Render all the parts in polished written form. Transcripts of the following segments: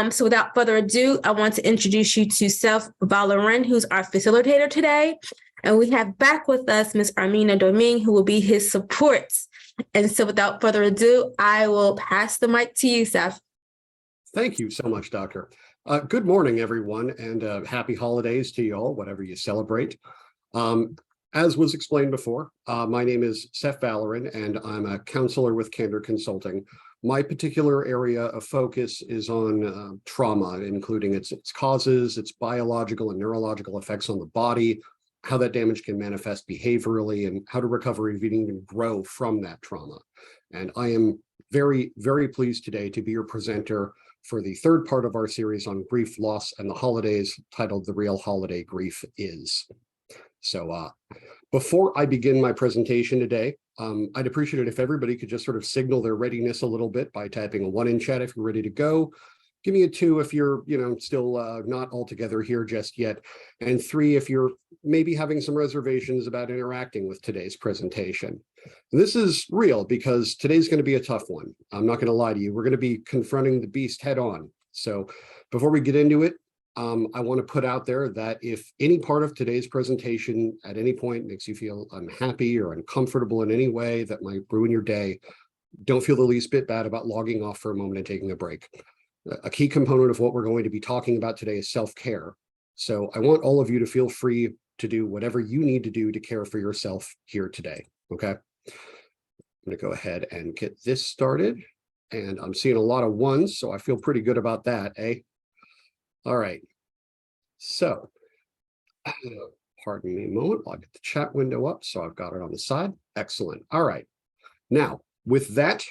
So without further ado, I want to introduce you to Valoren, who's our facilitator today. And we have back with us Ms. Armina Domingue, who will be his support. And so without further ado, I will pass the mic to you, Seth. Thank you so much, Doctor. Good morning, everyone, and happy holidays to you all, whatever you celebrate. As was explained before, my name is Seth Valoren, and I'm a counselor with Candor Consulting. My particular area of focus is on trauma, including its causes, its biological and neurological effects on the body, how that damage can manifest behaviorally, and how to recover and even grow from that trauma. And I am very, very pleased today to be your presenter for the third part of our series on grief, loss, and the holidays, titled The Real Holiday Grief Is. So before I begin my presentation today, I'd appreciate it if everybody could just sort of signal their readiness a little bit by typing a 1 in chat if you're ready to go. Give me a 2 if you're, still not altogether here just yet. And 3 if you're maybe having some reservations about interacting with today's presentation. This is real because today's going to be a tough one. I'm not going to lie to you. We're going to be confronting the beast head on. So before we get into it, I want to put out there that if any part of today's presentation at any point makes you feel unhappy or uncomfortable in any way that might ruin your day, don't feel the least bit bad about logging off for a moment and taking a break. A key component of what we're going to be talking about today is self-care. So I want all of you to feel free to do whatever you need to do to care for yourself here today, okay? I'm going to go ahead and get this started. And I'm seeing a lot of 1s, so I feel pretty good about that, eh? All right, so pardon me a moment while I get the chat window up. So I've got it on the side. Excellent. All right, now with that,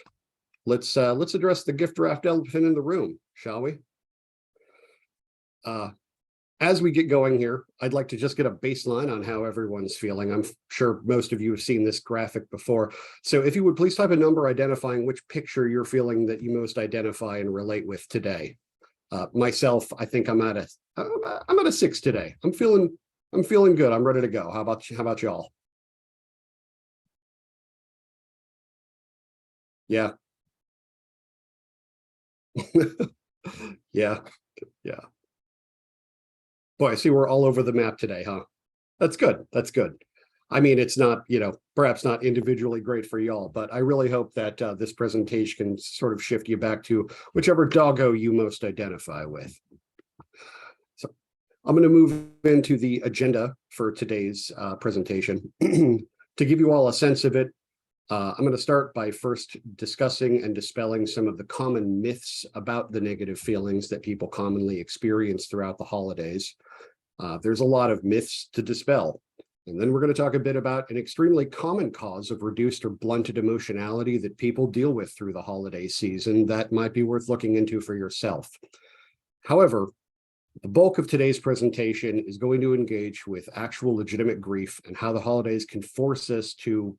let's address the gift wrapped elephant in the room, shall we? As we get going here, I'd like to just get a baseline on how everyone's feeling. I'm sure most of you have seen this graphic before. So if you would please type a number identifying which picture you're feeling that you most identify and relate with today. Myself, I think I'm at a 6 today. I'm feeling good. I'm ready to go. How about y'all? Yeah. Yeah. Boy, I see we're all over the map today, huh? That's good. That's good. I mean, it's not, perhaps not individually great for y'all, but I really hope that this presentation can sort of shift you back to whichever doggo you most identify with. So I'm going to move into the agenda for today's presentation. To give you all a sense of it, I'm going to start by first discussing and dispelling some of the common myths about the negative feelings that people commonly experience throughout the holidays. There's a lot of myths to dispel. And then we're going to talk a bit about an extremely common cause of reduced or blunted emotionality that people deal with through the holiday season that might be worth looking into for yourself. However, the bulk of today's presentation is going to engage with actual legitimate grief and how the holidays can force us to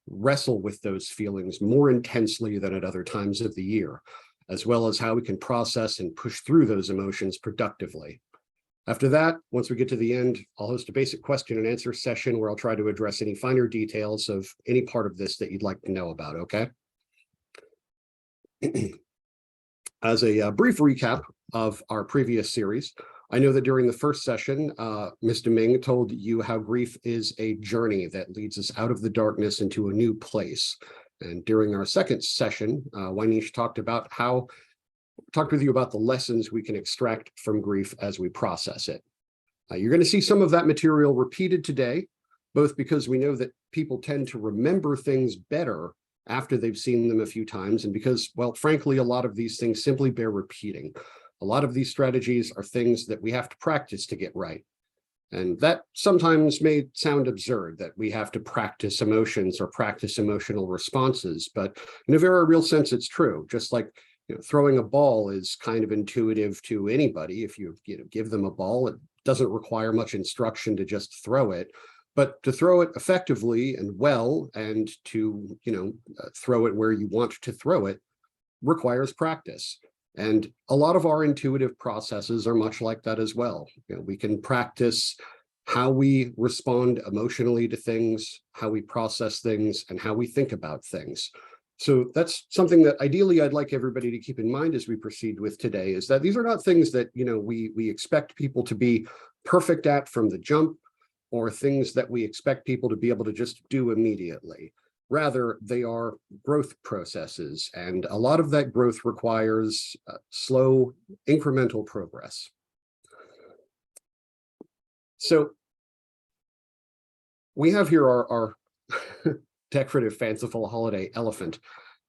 wrestle with those feelings more intensely than at other times of the year, as well as how we can process and push through those emotions productively. After that, once we get to the end, I'll host a basic question and answer session where I'll try to address any finer details of any part of this that you'd like to know about, okay? As a brief recap of our previous series, I know that during the first session, Ms. Domingue told you how grief is a journey that leads us out of the darkness into a new place. And during our second session, Wanish talked with you about the lessons we can extract from grief as we process it. You're going to see some of that material repeated today, both because we know that people tend to remember things better after they've seen them a few times, and because, well, frankly, a lot of these things simply bear repeating. A lot of these strategies are things that we have to practice to get right. And that sometimes may sound absurd, that we have to practice emotions or practice emotional responses, but in a very real sense, it's true. Just like throwing a ball is kind of intuitive to anybody. If you give them a ball, it doesn't require much instruction to just throw it. But to throw it effectively and well, and to throw it where you want to throw it, requires practice. And a lot of our intuitive processes are much like that as well. We can practice how we respond emotionally to things, how we process things, and how we think about things. So that's something that ideally I'd like everybody to keep in mind as we proceed with today, is that these are not things that, we expect people to be perfect at from the jump, or things that we expect people to be able to just do immediately. Rather, they are growth processes, and a lot of that growth requires slow, incremental progress. So we have here our decorative, fanciful holiday elephant,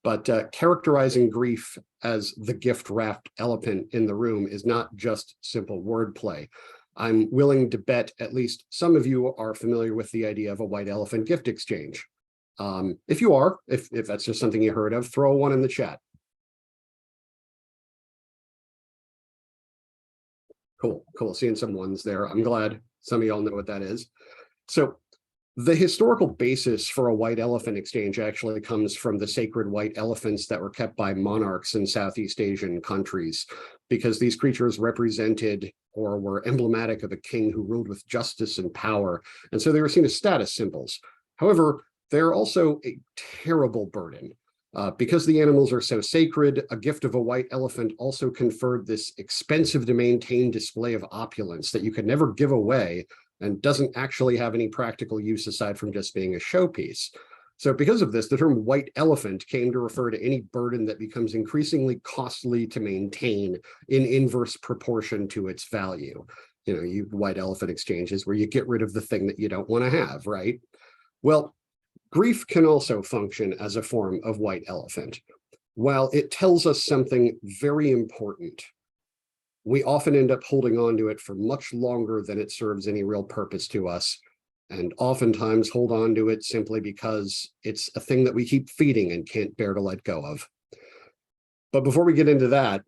but characterizing grief as the gift-wrapped elephant in the room is not just simple wordplay. I'm willing to bet at least some of you are familiar with the idea of a white elephant gift exchange. If you are, if that's just something you heard of, throw one in the chat. Cool. Seeing some ones there. I'm glad some of y'all know what that is. So the historical basis for a white elephant exchange actually comes from the sacred white elephants that were kept by monarchs in Southeast Asian countries, because these creatures represented or were emblematic of a king who ruled with justice and power. And so they were seen as status symbols. However, they're also a terrible burden. Because the animals are so sacred, a gift of a white elephant also conferred this expensive to maintain display of opulence that you could never give away, and doesn't actually have any practical use aside from just being a showpiece. So because of this, the term white elephant came to refer to any burden that becomes increasingly costly to maintain in inverse proportion to its value. You white elephant exchanges where you get rid of the thing that you don't want to have, right? Well, grief can also function as a form of white elephant. While it tells us something very important, we often end up holding on to it for much longer than it serves any real purpose to us, and oftentimes hold on to it simply because it's a thing that we keep feeding and can't bear to let go of. But before we get into that,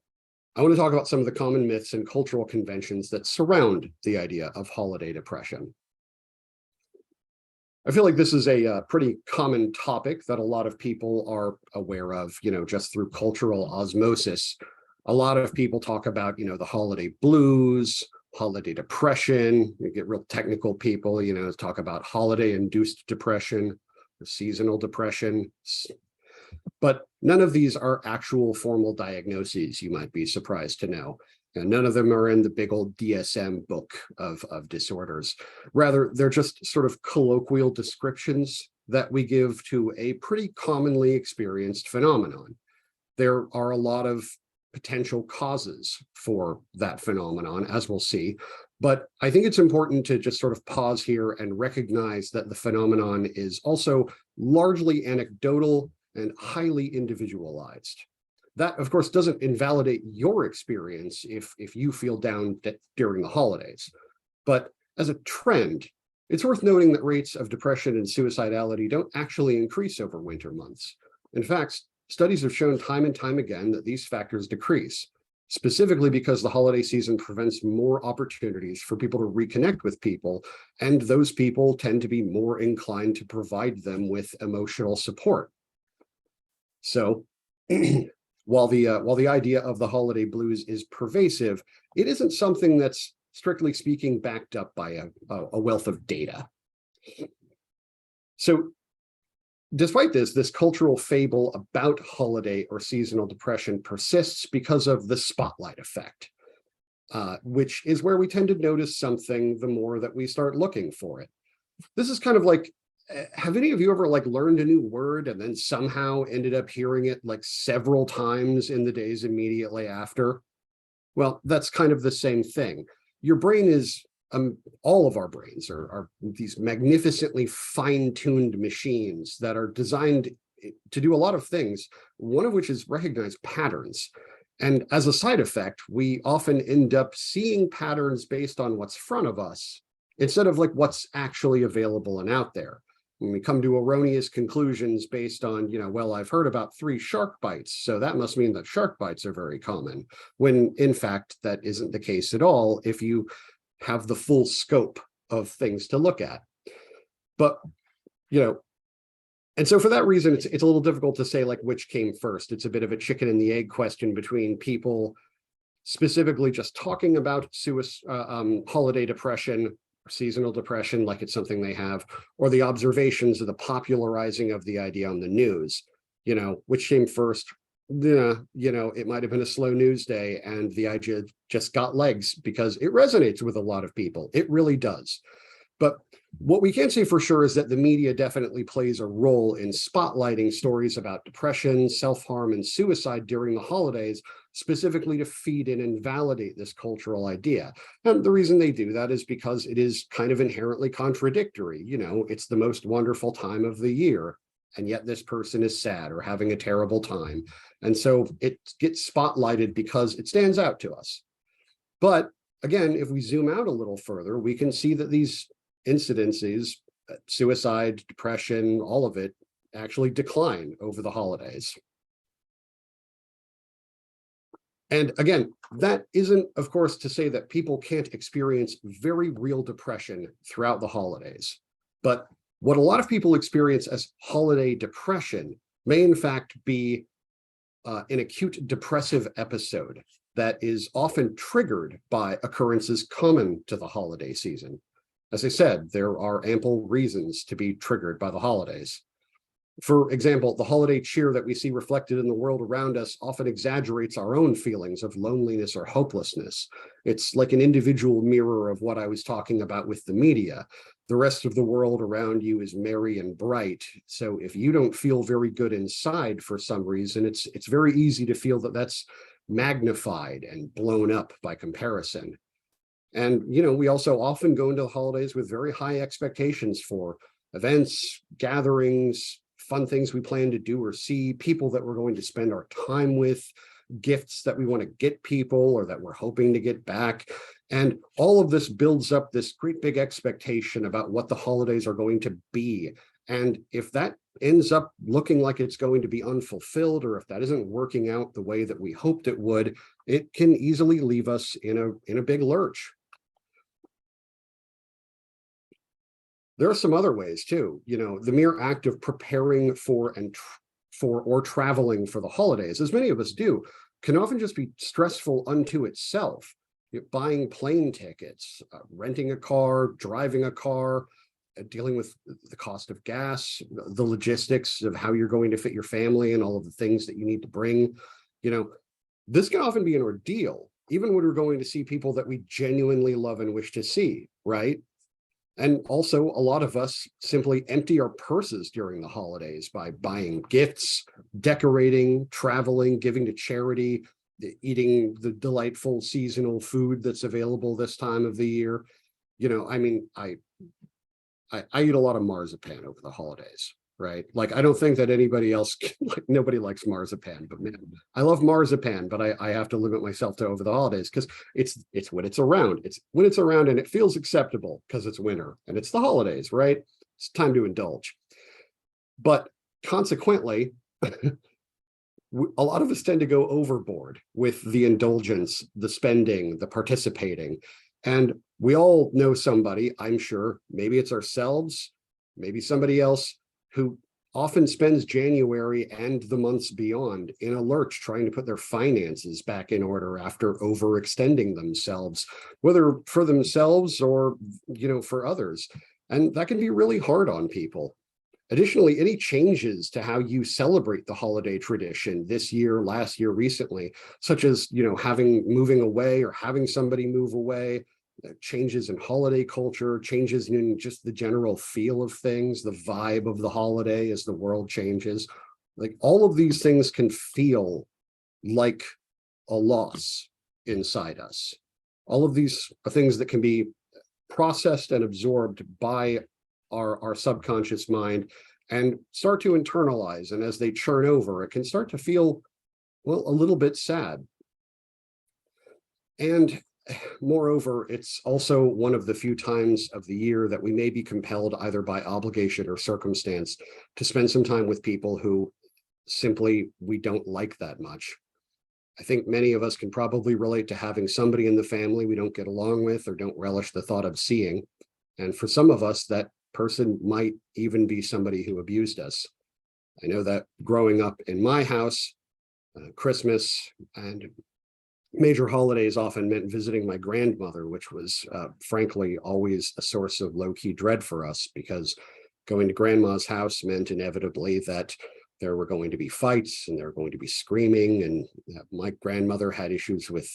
I want to talk about some of the common myths and cultural conventions that surround the idea of holiday depression. I feel like this is a pretty common topic that a lot of people are aware of, just through cultural osmosis. A lot of people talk about, the holiday blues, holiday depression. You get real technical people, talk about holiday-induced depression, or seasonal depression. But none of these are actual formal diagnoses, you might be surprised to know. And none of them are in the big old DSM book of disorders. Rather, they're just sort of colloquial descriptions that we give to a pretty commonly experienced phenomenon. There are a lot of potential causes for that phenomenon, as we'll see. But I think it's important to just sort of pause here and recognize that the phenomenon is also largely anecdotal and highly individualized. That, of course, doesn't invalidate your experience if you feel down during the holidays. But as a trend, it's worth noting that rates of depression and suicidality don't actually increase over winter months. In fact, studies have shown time and time again that these factors decrease, specifically because the holiday season prevents more opportunities for people to reconnect with people, and those people tend to be more inclined to provide them with emotional support. So, while the idea of the holiday blues is pervasive, it isn't something that's, strictly speaking, backed up by a wealth of data. So despite this cultural fable about holiday or seasonal depression persists because of the spotlight effect, which is where we tend to notice something the more that we start looking for it. This is kind of like, have any of you ever learned a new word and then somehow ended up hearing it several times in the days immediately after? Well, that's kind of the same thing. Your brain is, all of our brains are these magnificently fine-tuned machines that are designed to do a lot of things, one of which is recognize patterns. And as a side effect, we often end up seeing patterns based on what's front of us instead of what's actually available and out there. When we come to erroneous conclusions based on, well, I've heard about 3 shark bites, so that must mean that shark bites are very common, when in fact that isn't the case at all if you have the full scope of things to look at. But, and so for that reason, it's a little difficult to say which came first. It's a bit of a chicken and the egg question between people specifically just talking about holiday depression, seasonal depression, like it's something they have, or the observations of the popularizing of the idea on the news. which came first? It might have been a slow news day, and the idea just got legs because it resonates with a lot of people. It really does. But what we can say for sure is that the media definitely plays a role in spotlighting stories about depression, self-harm, and suicide during the holidays, specifically to feed in and validate this cultural idea. And the reason they do that is because it is kind of inherently contradictory. It's the most wonderful time of the year, and yet this person is sad or having a terrible time. And so it gets spotlighted because it stands out to us. But again, if we zoom out a little further, we can see that these incidences, suicide, depression, all of it actually decline over the holidays. And again, that isn't, of course, to say that people can't experience very real depression throughout the holidays. But what a lot of people experience as holiday depression may in fact be an acute depressive episode that is often triggered by occurrences common to the holiday season. As I said, there are ample reasons to be triggered by the holidays. For example, the holiday cheer that we see reflected in the world around us often exaggerates our own feelings of loneliness or hopelessness. It's like an individual mirror of what I was talking about with the media. The rest of the world around you is merry and bright. So if you don't feel very good inside for some reason, it's very easy to feel that that's magnified and blown up by comparison. And, we also often go into the holidays with very high expectations for events, gatherings, fun things we plan to do or see, people that we're going to spend our time with, gifts that we want to get people or that we're hoping to get back. And all of this builds up this great big expectation about what the holidays are going to be. And if that ends up looking like it's going to be unfulfilled, or if that isn't working out the way that we hoped it would, it can easily leave us in a big lurch. There are some other ways too. The mere act of preparing for or traveling for the holidays, as many of us do, can often just be stressful unto itself. Buying plane tickets, renting a car, driving a car, dealing with the cost of gas, the logistics of how you're going to fit your family and all of the things that you need to bring. This can often be an ordeal, even when we're going to see people that we genuinely love and wish to see, right? And also, a lot of us simply empty our purses during the holidays by buying gifts, decorating, traveling, giving to charity, eating the delightful seasonal food that's available this time of the year. I eat a lot of marzipan over the holidays, right? Like, I don't think that anybody else, nobody likes marzipan, but man, I love marzipan, but I have to limit myself to over the holidays because it's when it's around. It's when it's around and it feels acceptable because it's winter and it's the holidays, right? It's time to indulge. But consequently, a lot of us tend to go overboard with the indulgence, the spending, the participating. And we all know somebody, I'm sure, maybe it's ourselves, maybe somebody else, who often spends January and the months beyond in a lurch trying to put their finances back in order after overextending themselves, whether for themselves or, for others. And that can be really hard on people. Additionally, any changes to how you celebrate the holiday tradition this year, last year, recently, such as, moving away or having somebody move away, changes in holiday culture, changes in just the general feel of things, the vibe of the holiday as the world changes. Like, all of these things can feel like a loss inside us. All of these are things that can be processed and absorbed by our subconscious mind and start to internalize. And as they churn over, it can start to feel, well, a little bit sad. And moreover, it's also one of the few times of the year that we may be compelled, either by obligation or circumstance, to spend some time with people who simply we don't like that much. I think many of us can probably relate to having somebody in the family we don't get along with or don't relish the thought of seeing. And for some of us, that person might even be somebody who abused us. I know that growing up in my house, Christmas and major holidays often meant visiting my grandmother, which was frankly always a source of low-key dread for us, because going to grandma's house meant inevitably that there were going to be fights and there were going to be screaming. And my grandmother had issues with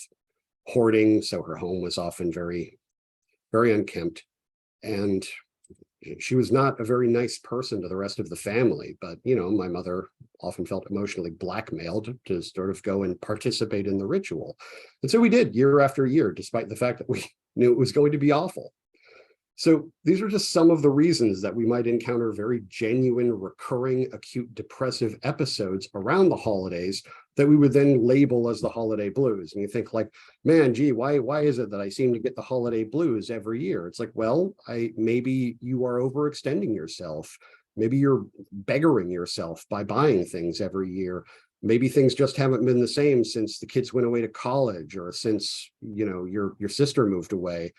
hoarding, so her home was often very, very unkempt. And she was not a very nice person to the rest of the family, but my mother often felt emotionally blackmailed to sort of go and participate in the ritual. And so we did year after year, despite the fact that we knew it was going to be awful. So these are just some of the reasons that we might encounter very genuine, recurring, acute depressive episodes around the holidays that we would then label as the holiday blues. And you think like, man, gee, why is it that I seem to get the holiday blues every year? It's like, well, maybe you are overextending yourself. Maybe you're beggaring yourself by buying things every year. Maybe things just haven't been the same since the kids went away to college, or since, your sister moved away.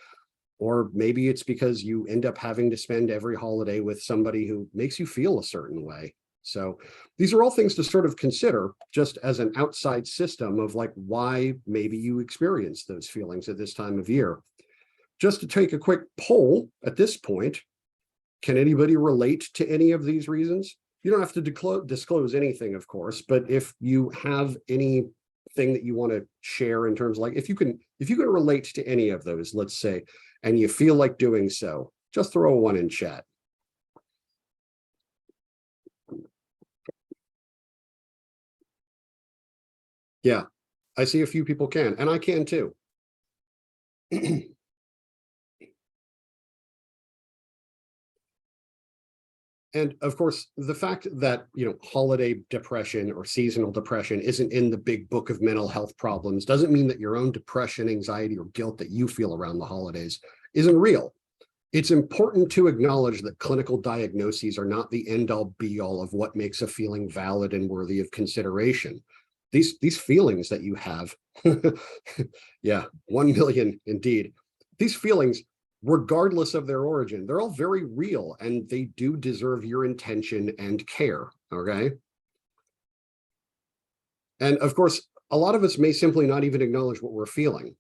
Or maybe it's because you end up having to spend every holiday with somebody who makes you feel a certain way. So these are all things to sort of consider just as an outside system of like why maybe you experience those feelings at this time of year. Just to take a quick poll at this point, can anybody relate to any of these reasons? You don't have to disclose anything, of course, but if you have anything that you want to share in terms of like, if you can relate to any of those, let's say, and you feel like doing so, just throw a 1 in chat. Yeah, I see a few people can, and I can too. And of course, the fact that, holiday depression or seasonal depression isn't in the big book of mental health problems doesn't mean that your own depression, anxiety, or guilt that you feel around the holidays isn't real. It's important to acknowledge that clinical diagnoses are not the end-all be-all of what makes a feeling valid and worthy of consideration. These feelings that you have, yeah, 1 million indeed. These feelings, regardless of their origin, they're all very real and they do deserve your attention and care, okay? And of course, a lot of us may simply not even acknowledge what we're feeling.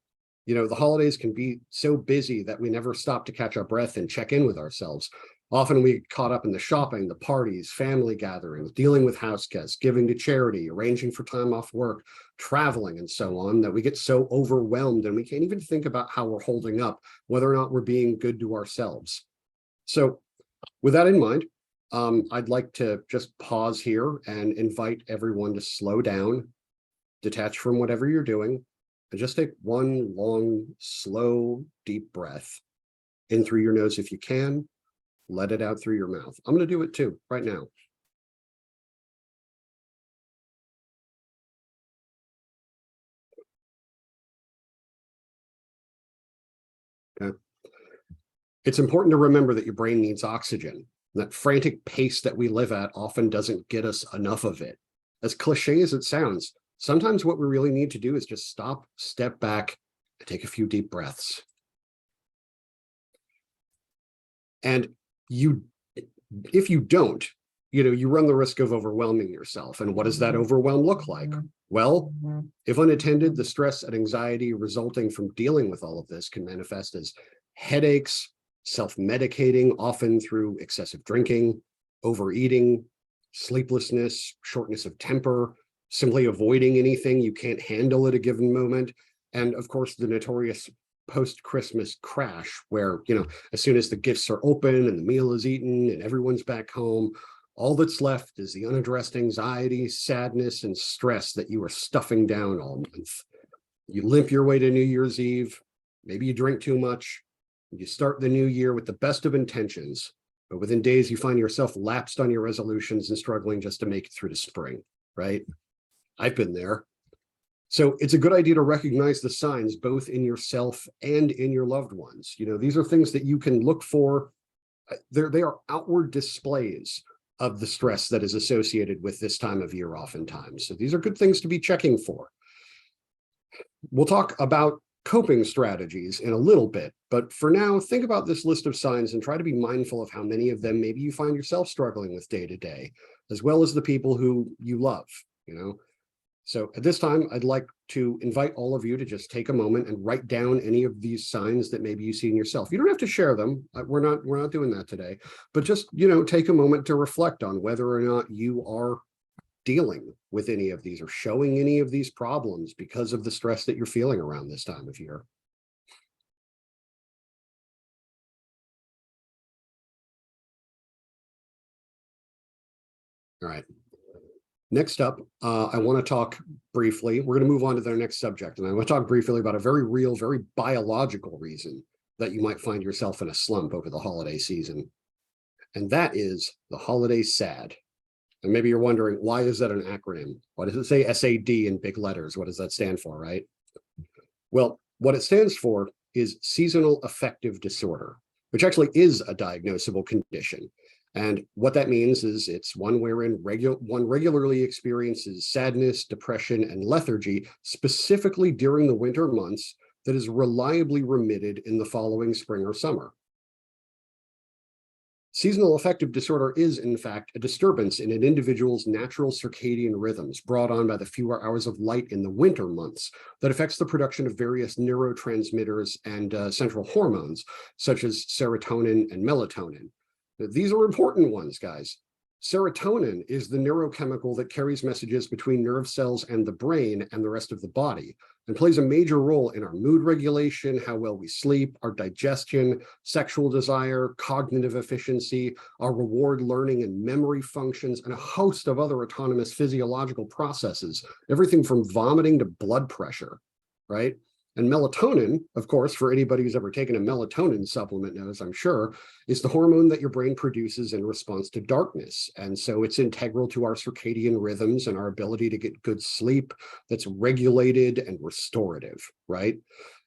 The holidays can be so busy that we never stop to catch our breath and check in with ourselves. Often we get caught up in the shopping, the parties, family gatherings, dealing with house guests, giving to charity, arranging for time off work, traveling, and so on, that we get so overwhelmed and we can't even think about how we're holding up, whether or not we're being good to ourselves. So with that in mind, I'd like to just pause here and invite everyone to slow down, detach from whatever you're doing, and just take one long, slow, deep breath in through your nose if you can. Let it out through your mouth. I'm going to do it too right now. Okay. It's important to remember that your brain needs oxygen. That frantic pace that we live at often doesn't get us enough of it. As cliche as it sounds, sometimes what we really need to do is just stop, step back, and take a few deep breaths. And if you don't, you run the risk of overwhelming yourself. And what does that overwhelm look like? Well, if unattended, the stress and anxiety resulting from dealing with all of this can manifest as headaches, self-medicating, often through excessive drinking, overeating, sleeplessness, shortness of temper, simply avoiding anything you can't handle at a given moment, and of course, the notorious post-Christmas crash where, as soon as the gifts are open and the meal is eaten and everyone's back home, all that's left is the unaddressed anxiety, sadness, and stress that you are stuffing down all month. You limp your way to New Year's Eve, maybe you drink too much, you start the new year with the best of intentions, but within days you find yourself lapsed on your resolutions and struggling just to make it through to spring, right? I've been there. So it's a good idea to recognize the signs both in yourself and in your loved ones. These are things that you can look for. They are outward displays of the stress that is associated with this time of year oftentimes. So these are good things to be checking for. We'll talk about coping strategies in a little bit, but for now, think about this list of signs and try to be mindful of how many of them maybe you find yourself struggling with day to day, as well as the people who you love, So at this time, I'd like to invite all of you to just take a moment and write down any of these signs that maybe you see in yourself. You don't have to share them. We're not doing that today, but just, take a moment to reflect on whether or not you are dealing with any of these or showing any of these problems because of the stress that you're feeling around this time of year? All right. Next up, I want to talk briefly. We're going to move on to the next subject, and I want to talk briefly about a very real, very biological reason that you might find yourself in a slump over the holiday season. And that is the holiday SAD. And maybe you're wondering, why is that an acronym? Why does it say SAD in big letters? What does that stand for, right? Well, what it stands for is seasonal affective disorder, which actually is a diagnosable condition. And what that means is it's one wherein one regularly experiences sadness, depression, and lethargy, specifically during the winter months, that is reliably remitted in the following spring or summer. Seasonal affective disorder is, in fact, a disturbance in an individual's natural circadian rhythms brought on by the fewer hours of light in the winter months that affects the production of various neurotransmitters and central hormones, such as serotonin and melatonin. These are important ones, guys. Serotonin is the neurochemical that carries messages between nerve cells and the brain and the rest of the body, and plays a major role in our mood regulation, how well we sleep, our digestion, sexual desire, cognitive efficiency, our reward learning and memory functions, and a host of other autonomous physiological processes, everything from vomiting to blood pressure, right? And melatonin, of course, for anybody who's ever taken a melatonin supplement knows, I'm sure, is the hormone that your brain produces in response to darkness. And so it's integral to our circadian rhythms and our ability to get good sleep that's regulated and restorative, right?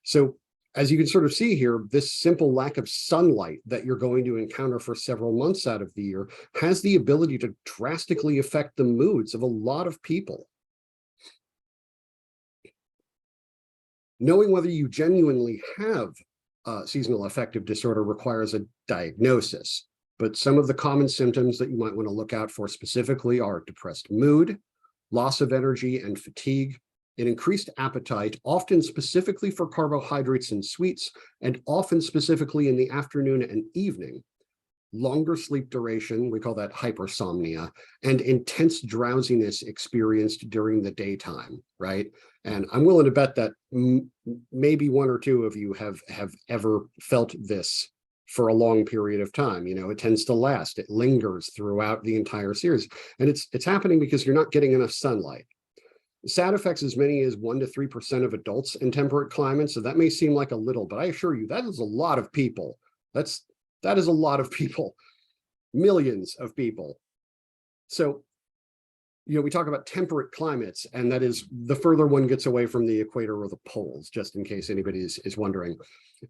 So as you can sort of see here, this simple lack of sunlight that you're going to encounter for several months out of the year has the ability to drastically affect the moods of a lot of people. Knowing whether you genuinely have seasonal affective disorder requires a diagnosis, but some of the common symptoms that you might want to look out for specifically are depressed mood, loss of energy and fatigue, an increased appetite, often specifically for carbohydrates and sweets, and often specifically in the afternoon and evening, longer sleep duration, we call that hypersomnia, and intense drowsiness experienced during the daytime, right? And I'm willing to bet that maybe one or two of you have ever felt this for a long period of time. You know, it tends to last, it lingers throughout the entire series. And it's happening because you're not getting enough sunlight. SAD affects as many as 1 to 3% of adults in temperate climates. So that may seem like a little, but I assure you, that is a lot of people. That is a lot of people, millions of people. So, you know, we talk about temperate climates, and that is the further one gets away from the equator or the poles, just in case anybody is wondering.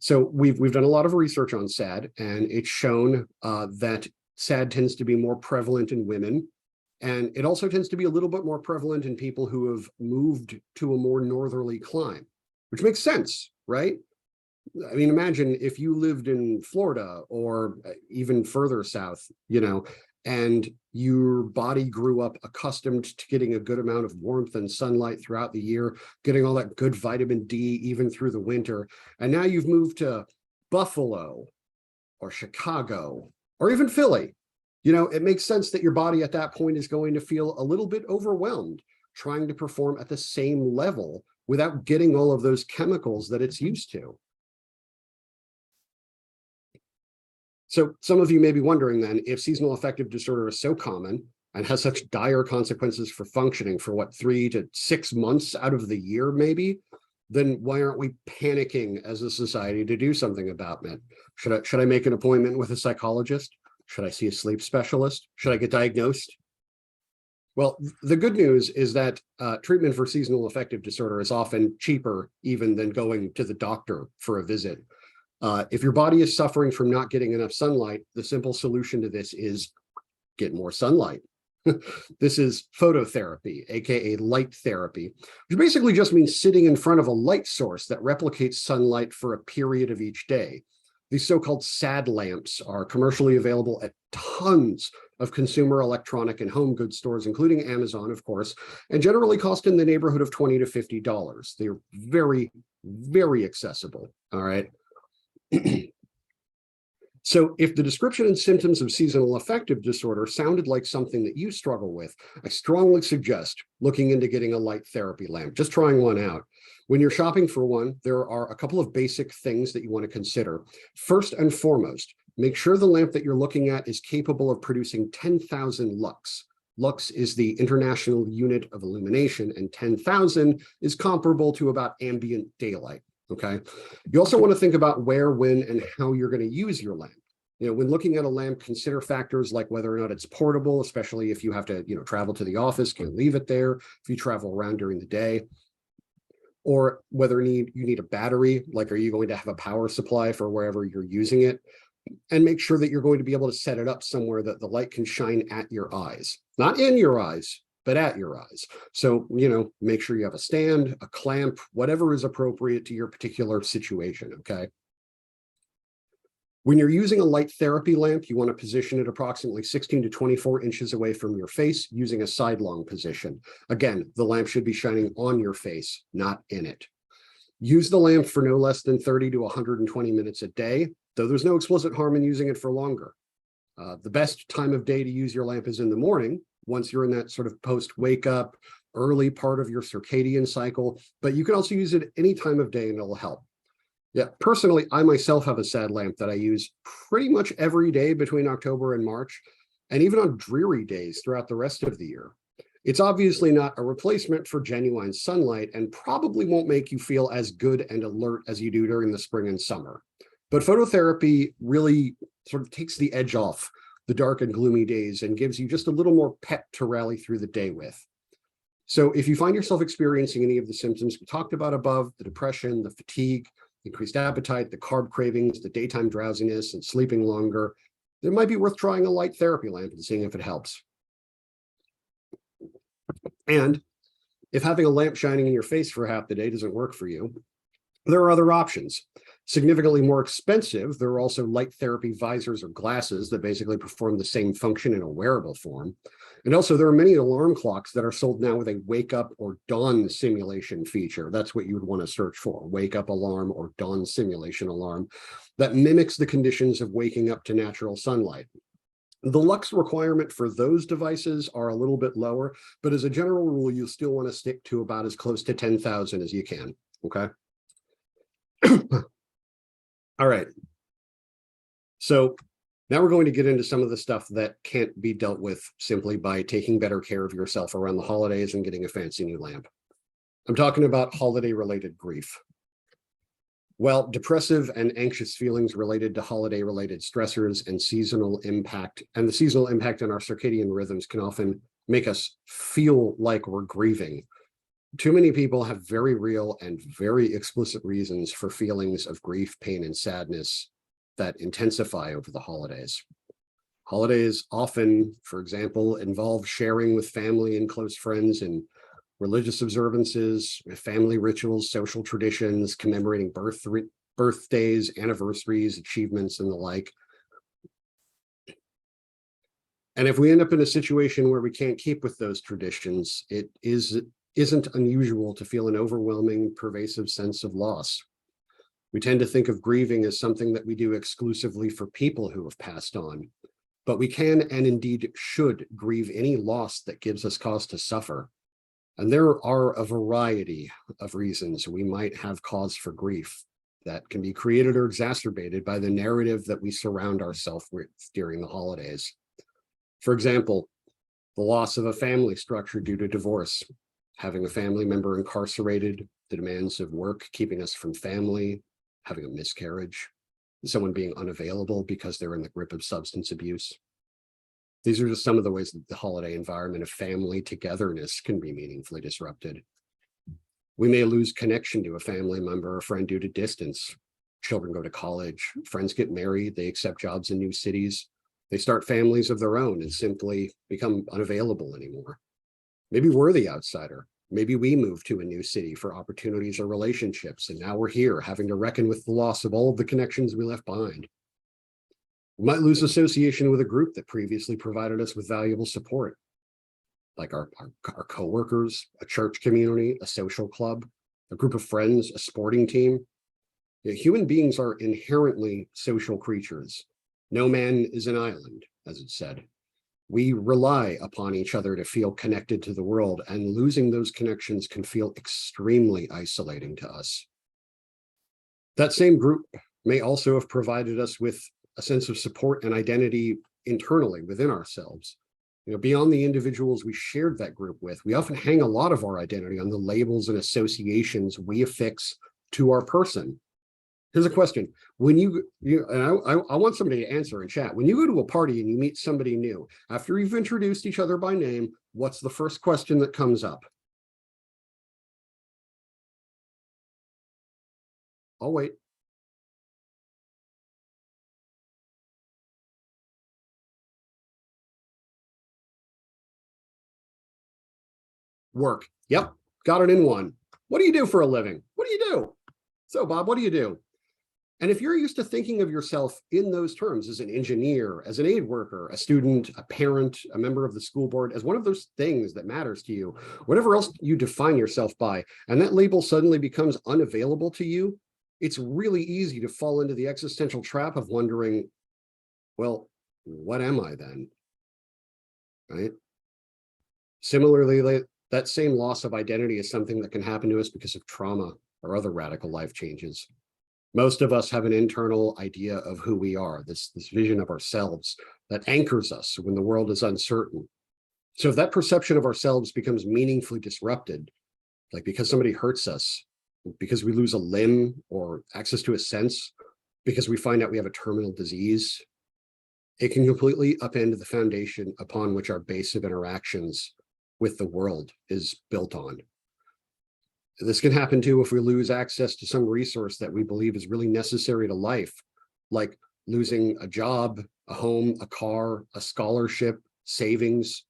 So we've done a lot of research on SAD, and it's shown that SAD tends to be more prevalent in women. And it also tends to be a little bit more prevalent in people who have moved to a more northerly clime, which makes sense, right? I mean, imagine if you lived in Florida or even further south, you know, and your body grew up accustomed to getting a good amount of warmth and sunlight throughout the year, getting all that good vitamin D even through the winter. And now you've moved to Buffalo or Chicago or even Philly. You know, it makes sense that your body at that point is going to feel a little bit overwhelmed trying to perform at the same level without getting all of those chemicals that it's used to. So some of you may be wondering then, if seasonal affective disorder is so common and has such dire consequences for functioning for what, 3 to 6 months out of the year, maybe, then why aren't we panicking as a society to do something about it? Should I make an appointment with a psychologist? Should I see a sleep specialist? Should I get diagnosed? Well, the good news is that treatment for seasonal affective disorder is often cheaper even than going to the doctor for a visit. If your body is suffering from not getting enough sunlight, the simple solution to this is get more sunlight. This is phototherapy, aka light therapy, which basically just means sitting in front of a light source that replicates sunlight for a period of each day. These so-called SAD lamps are commercially available at tons of consumer electronic and home goods stores, including Amazon, of course, and generally cost in the neighborhood of $20 to $50. They're very, very accessible, all right? So if the description and symptoms of seasonal affective disorder sounded like something that you struggle with, I strongly suggest looking into getting a light therapy lamp, just trying one out. When you're shopping for one, there are a couple of basic things that you want to consider. First and foremost, make sure the lamp that you're looking at is capable of producing 10,000 lux. Lux is the international unit of illumination, and 10,000 is comparable to about ambient daylight. Okay. You also want to think about where, when, and how you're going to use your lamp. When looking at a lamp, consider factors like whether or not it's portable, especially if you have to, travel to the office, can leave it there if you travel around during the day, or whether you need a battery, like are you going to have a power supply for wherever you're using it, and make sure that you're going to be able to set it up somewhere that the light can shine at your eyes, not in your eyes, but at your eyes. So, make sure you have a stand, a clamp, whatever is appropriate to your particular situation, okay? When you're using a light therapy lamp, you want to position it approximately 16 to 24 inches away from your face using a sidelong position. Again, the lamp should be shining on your face, not in it. Use the lamp for no less than 30 to 120 minutes a day, though there's no explicit harm in using it for longer. The best time of day to use your lamp is in the morning, once you're in that sort of post-wake up, early part of your circadian cycle, but you can also use it any time of day and it'll help. Yeah, personally, I myself have a sad lamp that I use pretty much every day between October and March, and even on dreary days throughout the rest of the year. It's obviously not a replacement for genuine sunlight and probably won't make you feel as good and alert as you do during the spring and summer. But phototherapy really sort of takes the edge off the dark and gloomy days and gives you just a little more pep to rally through the day with. So if you find yourself experiencing any of the symptoms we talked about above, the depression, the fatigue, increased appetite, the carb cravings, the daytime drowsiness, and sleeping longer, it might be worth trying a light therapy lamp and seeing if it helps. And if having a lamp shining in your face for half the day doesn't work for you, there are other options. Significantly more expensive, there are also light therapy visors or glasses that basically perform the same function in a wearable form. And also there are many alarm clocks that are sold now with a wake up or dawn simulation feature. That's what you would want to search for, wake up alarm or dawn simulation alarm, that mimics the conditions of waking up to natural sunlight. The lux requirement for those devices are a little bit lower, but as a general rule, you still want to stick to about as close to 10,000 as you can, okay? All right. So now we're going to get into some of the stuff that can't be dealt with simply by taking better care of yourself around the holidays and getting a fancy new lamp. I'm talking about holiday-related grief. Well, depressive and anxious feelings related to holiday-related stressors and seasonal impact, and the seasonal impact on our circadian rhythms can often make us feel like we're grieving. Too many people have very real and very explicit reasons for feelings of grief, pain, and sadness that intensify over the holidays. Holidays often, for example, involve sharing with family and close friends in religious observances, family rituals, social traditions, commemorating birthdays, anniversaries, achievements, and the like. And if we end up in a situation where we can't keep with those traditions, it isn't unusual to feel an overwhelming, pervasive sense of loss. We tend to think of grieving as something that we do exclusively for people who have passed on, but we can and indeed should grieve any loss that gives us cause to suffer. And there are a variety of reasons we might have cause for grief that can be created or exacerbated by the narrative that we surround ourselves with during the holidays. For example, the loss of a family structure due to divorce, having a family member incarcerated, the demands of work keeping us from family, having a miscarriage, someone being unavailable because they're in the grip of substance abuse. These are just some of the ways that the holiday environment of family togetherness can be meaningfully disrupted. We may lose connection to a family member or friend due to distance. Children go to college, friends get married, they accept jobs in new cities, they start families of their own and simply become unavailable anymore. Maybe we're the outsider. Maybe we moved to a new city for opportunities or relationships, and now we're here having to reckon with the loss of all of the connections we left behind. We might lose association with a group that previously provided us with valuable support, like our coworkers, a church community, a social club, a group of friends, a sporting team. Human beings are inherently social creatures, No man is an island, as it said. We rely upon each other to feel connected to the world, and losing those connections can feel extremely isolating to us. That same group may also have provided us with a sense of support and identity internally within ourselves. Beyond the individuals we shared that group with, we often hang a lot of our identity on the labels and associations we affix to our person. Here's a question. When I want somebody to answer in chat. When you go to a party and you meet somebody new, after you've introduced each other by name, what's the first question that comes up? I'll wait. Work. Yep. Got it in one. What do you do for a living? What do you do? So, Bob, what do you do? And if you're used to thinking of yourself in those terms, as an engineer, as an aid worker, a student, a parent, a member of the school board, as one of those things that matters to you, whatever else you define yourself by, and that label suddenly becomes unavailable to you, it's really easy to fall into the existential trap of wondering, well, what am I then? Right? Similarly, that same loss of identity is something that can happen to us because of trauma or other radical life changes. Most of us have an internal idea of who we are, this vision of ourselves that anchors us when the world is uncertain. So if that perception of ourselves becomes meaningfully disrupted, like because somebody hurts us, because we lose a limb or access to a sense, because we find out we have a terminal disease, it can completely upend the foundation upon which our base of interactions with the world is built on. This can happen too if we lose access to some resource that we believe is really necessary to life, like losing a job, a home, a car, a scholarship, savings.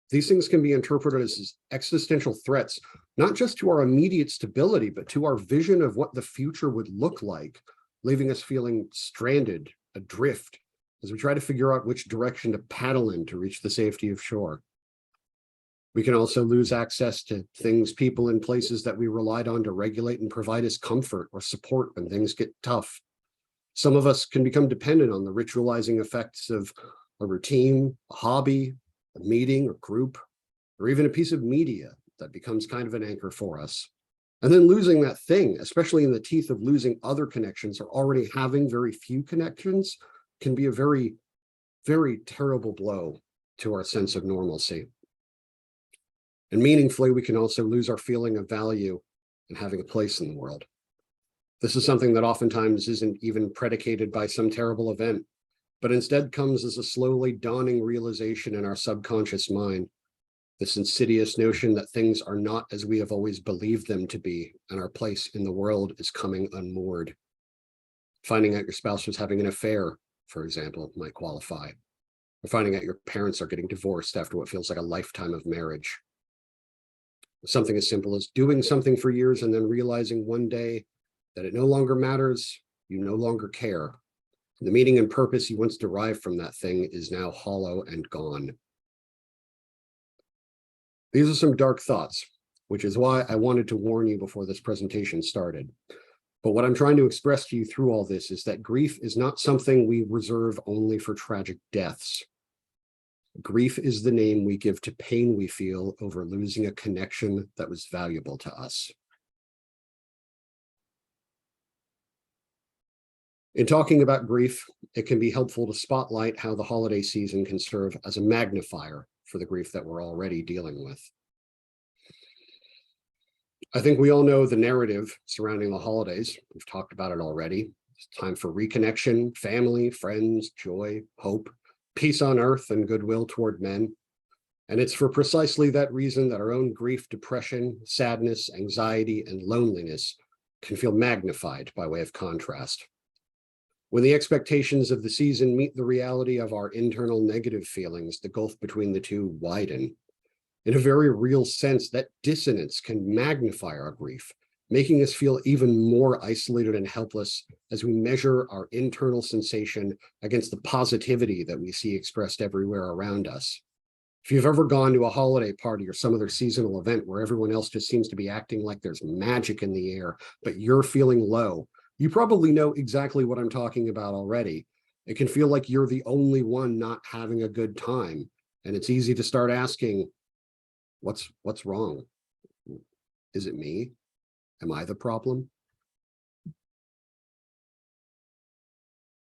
These things can be interpreted as existential threats, not just to our immediate stability, but to our vision of what the future would look like, leaving us feeling stranded, adrift, as we try to figure out which direction to paddle in to reach the safety of shore. We can also lose access to things, people, and places that we relied on to regulate and provide us comfort or support when things get tough. Some of us can become dependent on the ritualizing effects of a routine, a hobby, a meeting or group, or even a piece of media that becomes kind of an anchor for us. And then losing that thing, especially in the teeth of losing other connections or already having very few connections, can be a very, very terrible blow to our sense of normalcy. And meaningfully, we can also lose our feeling of value and having a place in the world. This is something that oftentimes isn't even predicated by some terrible event, but instead comes as a slowly dawning realization in our subconscious mind, this insidious notion that things are not as we have always believed them to be, and our place in the world is coming unmoored. Finding out your spouse was having an affair, for example, might qualify. Or finding out your parents are getting divorced after what feels like a lifetime of marriage. Something as simple as doing something for years and then realizing one day that it no longer matters, you no longer care. The meaning and purpose you once derived from that thing is now hollow and gone. These are some dark thoughts, which is why I wanted to warn you before this presentation started. But what I'm trying to express to you through all this is that grief is not something we reserve only for tragic deaths. Grief is the name we give to pain we feel over losing a connection that was valuable to us. In talking about grief, it can be helpful to spotlight how the holiday season can serve as a magnifier for the grief that we're already dealing with. I think we all know the narrative surrounding the holidays. We've talked about it already. It's time for reconnection, family, friends, joy, hope, peace on earth, and goodwill toward men. And it's for precisely that reason that our own grief, depression, sadness, anxiety, and loneliness can feel magnified by way of contrast. When the expectations of the season meet the reality of our internal negative feelings, the gulf between the two widen. In a very real sense, that dissonance can magnify our grief, making us feel even more isolated and helpless as we measure our internal sensation against the positivity that we see expressed everywhere around us. If you've ever gone to a holiday party or some other seasonal event where everyone else just seems to be acting like there's magic in the air, but you're feeling low, you probably know exactly what I'm talking about already. It can feel like you're the only one not having a good time. And it's easy to start asking, what's wrong? Is it me? Am I the problem?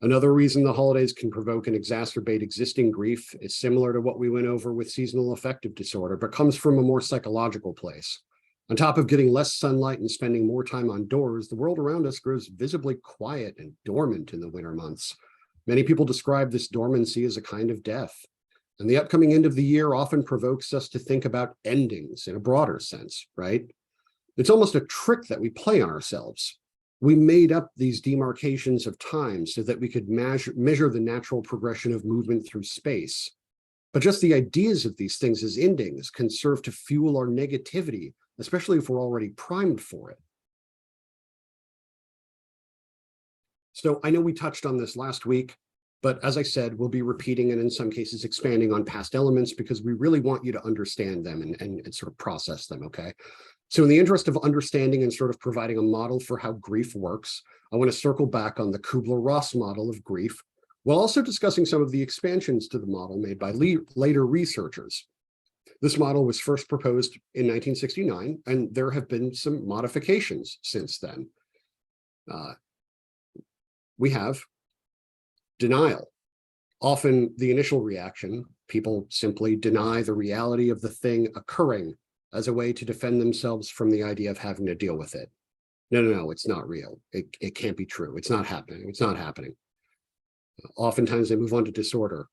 Another reason the holidays can provoke and exacerbate existing grief is similar to what we went over with seasonal affective disorder, but comes from a more psychological place. On top of getting less sunlight and spending more time outdoors, the world around us grows visibly quiet and dormant in the winter months. Many people describe this dormancy as a kind of death. And the upcoming end of the year often provokes us to think about endings in a broader sense, right? It's almost a trick that we play on ourselves. We made up these demarcations of time so that we could measure the natural progression of movement through space. But just the ideas of these things as endings can serve to fuel our negativity, especially if we're already primed for it. So I know we touched on this last week, but as I said, we'll be repeating and in some cases expanding on past elements because we really want you to understand them and sort of process them, okay? So in the interest of understanding and sort of providing a model for how grief works, I want to circle back on the Kubler-Ross model of grief, while also discussing some of the expansions to the model made by later researchers. This model was first proposed in 1969, and there have been some modifications since then. We have denial. Often the initial reaction, people simply deny the reality of the thing occurring as a way to defend themselves from the idea of having to deal with it. No, it's not real. It can't be true. It's not happening. It's not happening. Oftentimes they move on to disorder.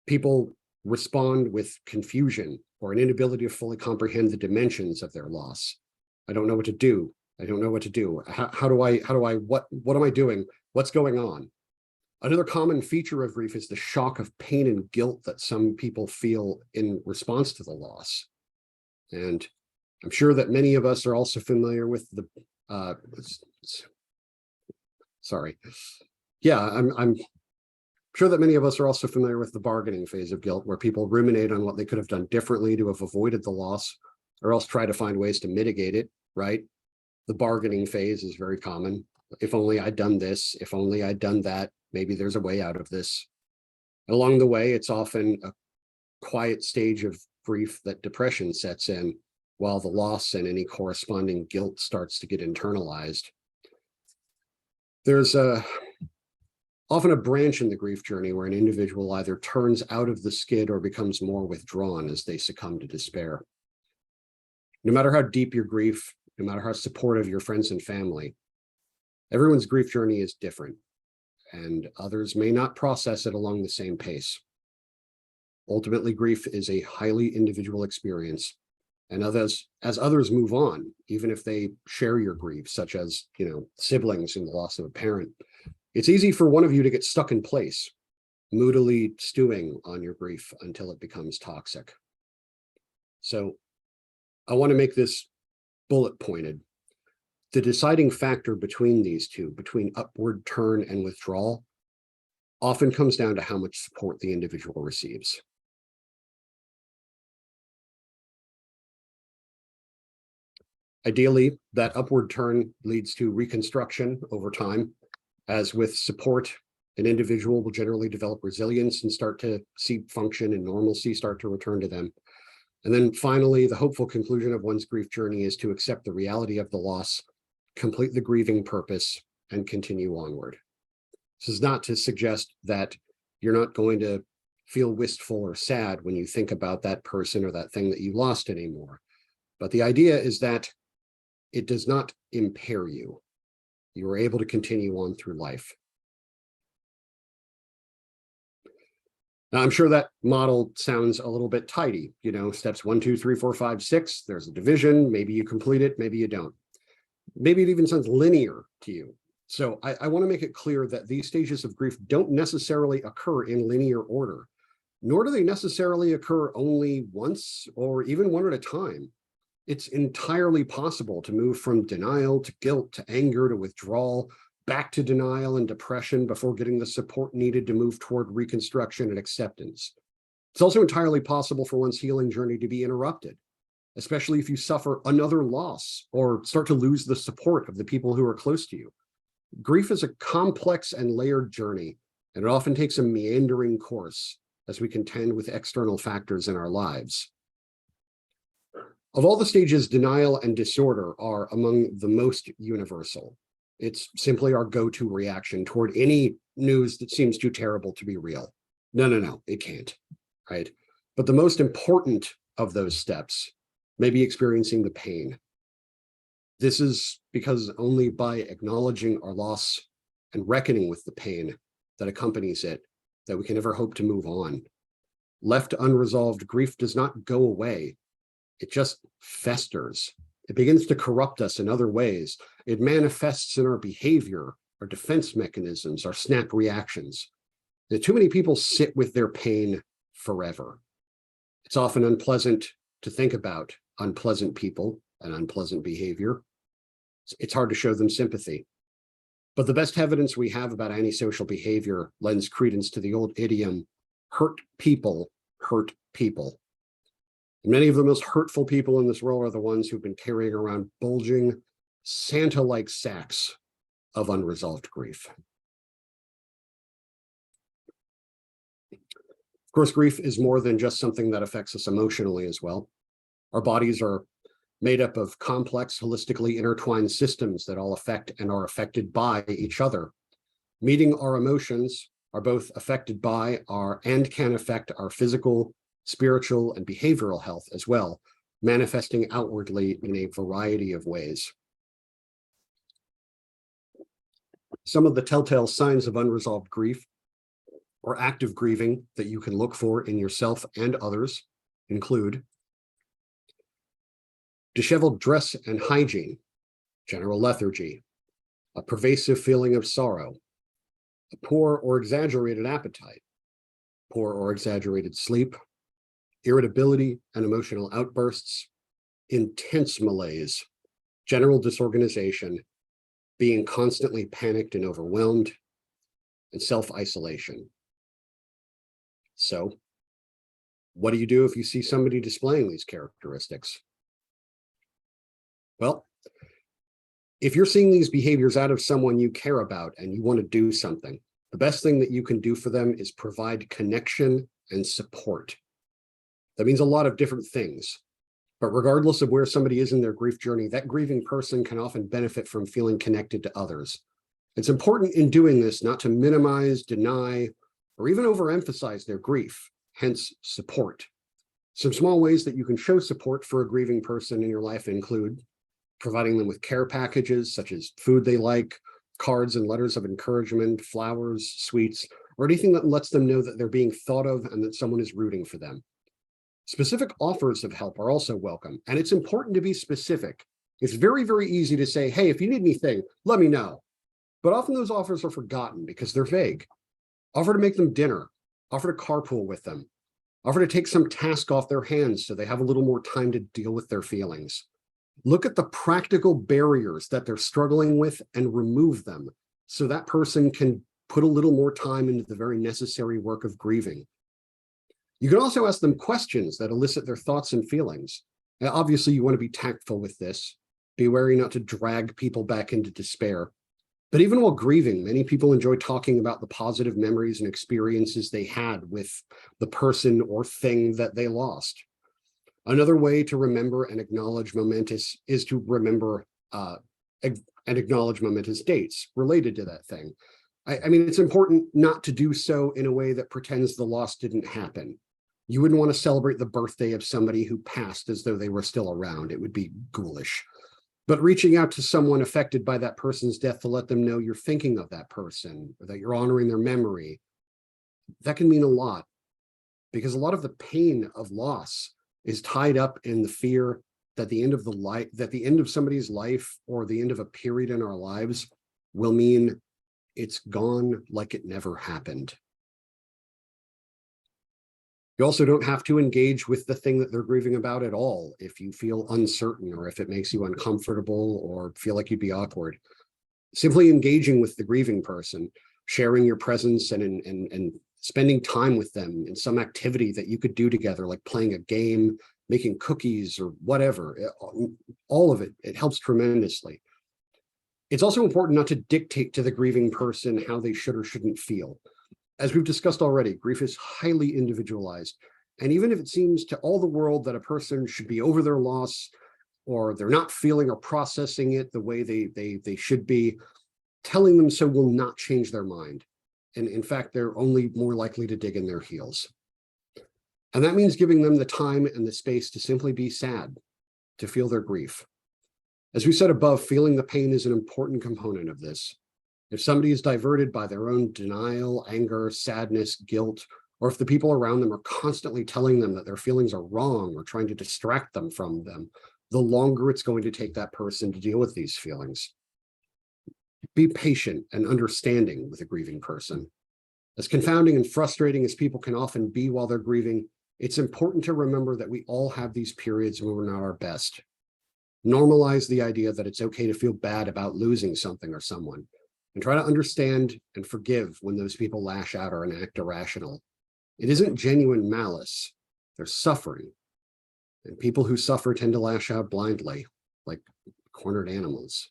People respond with confusion or an inability to fully comprehend the dimensions of their loss. I don't know what to do. I don't know what to do. What am I doing? What's going on? Another common feature of grief is the shock of pain and guilt that some people feel in response to the loss. And I'm sure that many of us are also familiar with the, I'm sure that many of us are also familiar with the bargaining phase of guilt, where people ruminate on what they could have done differently to have avoided the loss, or else try to find ways to mitigate it, right? The bargaining phase is very common. If only I'd done this, if only I'd done that, maybe there's a way out of this. Along the way, it's often a quiet stage of grief that depression sets in, while the loss and any corresponding guilt starts to get internalized. There's often a branch in the grief journey where an individual either turns out of the skid or becomes more withdrawn as they succumb to despair. No matter how deep your grief, no matter how supportive your friends and family, everyone's grief journey is different, and others may not process it along the same pace. Ultimately, grief is a highly individual experience, and as others move on, even if they share your grief, such as, siblings in the loss of a parent, it's easy for one of you to get stuck in place, moodily stewing on your grief until it becomes toxic. So I want to make this bullet pointed. The deciding factor between these two, between upward turn and withdrawal, often comes down to how much support the individual receives. Ideally, that upward turn leads to reconstruction over time. As with support, an individual will generally develop resilience and start to see function and normalcy start to return to them. And then finally, the hopeful conclusion of one's grief journey is to accept the reality of the loss, complete the grieving purpose, and continue onward. This is not to suggest that you're not going to feel wistful or sad when you think about that person or that thing that you lost anymore. But the idea is that it does not impair you. You are able to continue on through life. Now, I'm sure that model sounds a little bit tidy, steps 1, 2, 3, 4, 5, 6, there's a division, maybe you complete it, maybe you don't. Maybe it even sounds linear to you. So I want to make it clear that these stages of grief don't necessarily occur in linear order, nor do they necessarily occur only once or even one at a time. It's entirely possible to move from denial to guilt to anger to withdrawal, back to denial and depression before getting the support needed to move toward reconstruction and acceptance. It's also entirely possible for one's healing journey to be interrupted, especially if you suffer another loss or start to lose the support of the people who are close to you. Grief is a complex and layered journey, and it often takes a meandering course as we contend with external factors in our lives. Of all the stages, denial and disorder are among the most universal. It's simply our go-to reaction toward any news that seems too terrible to be real. No, it can't, right? But the most important of those steps may be experiencing the pain. This is because only by acknowledging our loss and reckoning with the pain that accompanies it, that we can ever hope to move on. Left unresolved, grief does not go away. It just festers. It begins to corrupt us in other ways. It manifests in our behavior, our defense mechanisms, our snap reactions. Too many people sit with their pain forever. It's often unpleasant to think about unpleasant people and unpleasant behavior. It's hard to show them sympathy. But the best evidence we have about antisocial behavior lends credence to the old idiom, hurt people hurt people. Many of the most hurtful people in this world are the ones who've been carrying around bulging, Santa-like sacks of unresolved grief. Of course, grief is more than just something that affects us emotionally as well. Our bodies are made up of complex, holistically intertwined systems that all affect and are affected by each other. Meeting our emotions are both affected by and can affect our physical, spiritual, and behavioral health as well, manifesting outwardly in a variety of ways. Some of the telltale signs of unresolved grief or active grieving that you can look for in yourself and others include disheveled dress and hygiene, general lethargy, a pervasive feeling of sorrow, a poor or exaggerated appetite, poor or exaggerated sleep, irritability and emotional outbursts, intense malaise, general disorganization, being constantly panicked and overwhelmed, and self-isolation. So, what do you do if you see somebody displaying these characteristics? Well, if you're seeing these behaviors out of someone you care about and you want to do something, the best thing that you can do for them is provide connection and support. That means a lot of different things. But regardless of where somebody is in their grief journey, that grieving person can often benefit from feeling connected to others. It's important in doing this not to minimize, deny, or even overemphasize their grief, hence support. Some small ways that you can show support for a grieving person in your life include providing them with care packages, such as food they like, cards and letters of encouragement, flowers, sweets, or anything that lets them know that they're being thought of and that someone is rooting for them. Specific offers of help are also welcome, and it's important to be specific. It's very, very easy to say, hey, if you need anything, let me know. But often those offers are forgotten because they're vague. Offer to make them dinner, offer to carpool with them, offer to take some task off their hands so they have a little more time to deal with their feelings. Look at the practical barriers that they're struggling with and remove them so that person can put a little more time into the very necessary work of grieving. You can also ask them questions that elicit their thoughts and feelings. Now, obviously, you want to be tactful with this. Be wary not to drag people back into despair. But even while grieving, many people enjoy talking about the positive memories and experiences they had with the person or thing that they lost. Another way to remember and acknowledge momentous is to remember and acknowledge momentous dates related to that thing. I mean, it's important not to do so in a way that pretends the loss didn't happen. You wouldn't want to celebrate the birthday of somebody who passed as though they were still around. It would be ghoulish. But reaching out to someone affected by that person's death to let them know you're thinking of that person or that you're honoring their memory, that can mean a lot, because a lot of the pain of loss is tied up in the fear that the end of somebody's life or the end of a period in our lives will mean it's gone like it never happened. You also don't have to engage with the thing that they're grieving about at all if you feel uncertain or if it makes you uncomfortable or feel like you'd be awkward. Simply engaging with the grieving person, sharing your presence and spending time with them in some activity that you could do together, like playing a game, making cookies or whatever, all of it, it helps tremendously. It's also important not to dictate to the grieving person how they should or shouldn't feel. As we've discussed already, grief is highly individualized. And even if it seems to all the world that a person should be over their loss, or they're not feeling or processing it the way they should be, telling them so will not change their mind. And in fact, they're only more likely to dig in their heels. And that means giving them the time and the space to simply be sad, to feel their grief. As we said above, feeling the pain is an important component of this. If somebody is diverted by their own denial, anger, sadness, guilt, or if the people around them are constantly telling them that their feelings are wrong or trying to distract them from them, the longer it's going to take that person to deal with these feelings. Be patient and understanding with a grieving person. As confounding and frustrating as people can often be while they're grieving, it's important to remember that we all have these periods when we're not our best. Normalize the idea that it's okay to feel bad about losing something or someone, and try to understand and forgive when those people lash out or act irrational. It isn't genuine malice, they're suffering. And people who suffer tend to lash out blindly, like cornered animals.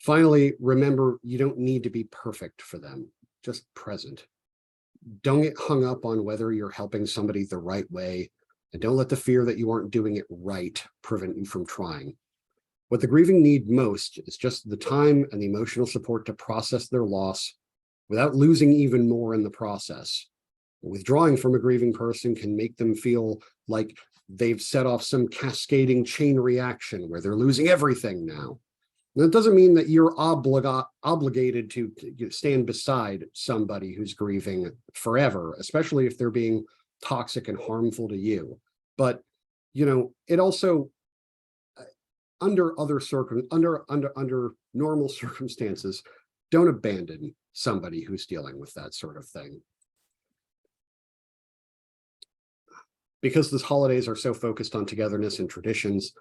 Finally, remember, you don't need to be perfect for them, just present. Don't get hung up on whether you're helping somebody the right way, and don't let the fear that you aren't doing it right prevent you from trying. What the grieving need most is just the time and the emotional support to process their loss without losing even more in the process. Withdrawing from a grieving person can make them feel like they've set off some cascading chain reaction where they're losing everything now. And that doesn't mean that you're obligated to stand beside somebody who's grieving forever, especially if they're being toxic and harmful to you. But, it also, under normal circumstances, don't abandon somebody who's dealing with that sort of thing. Because the holidays are so focused on togetherness and traditions,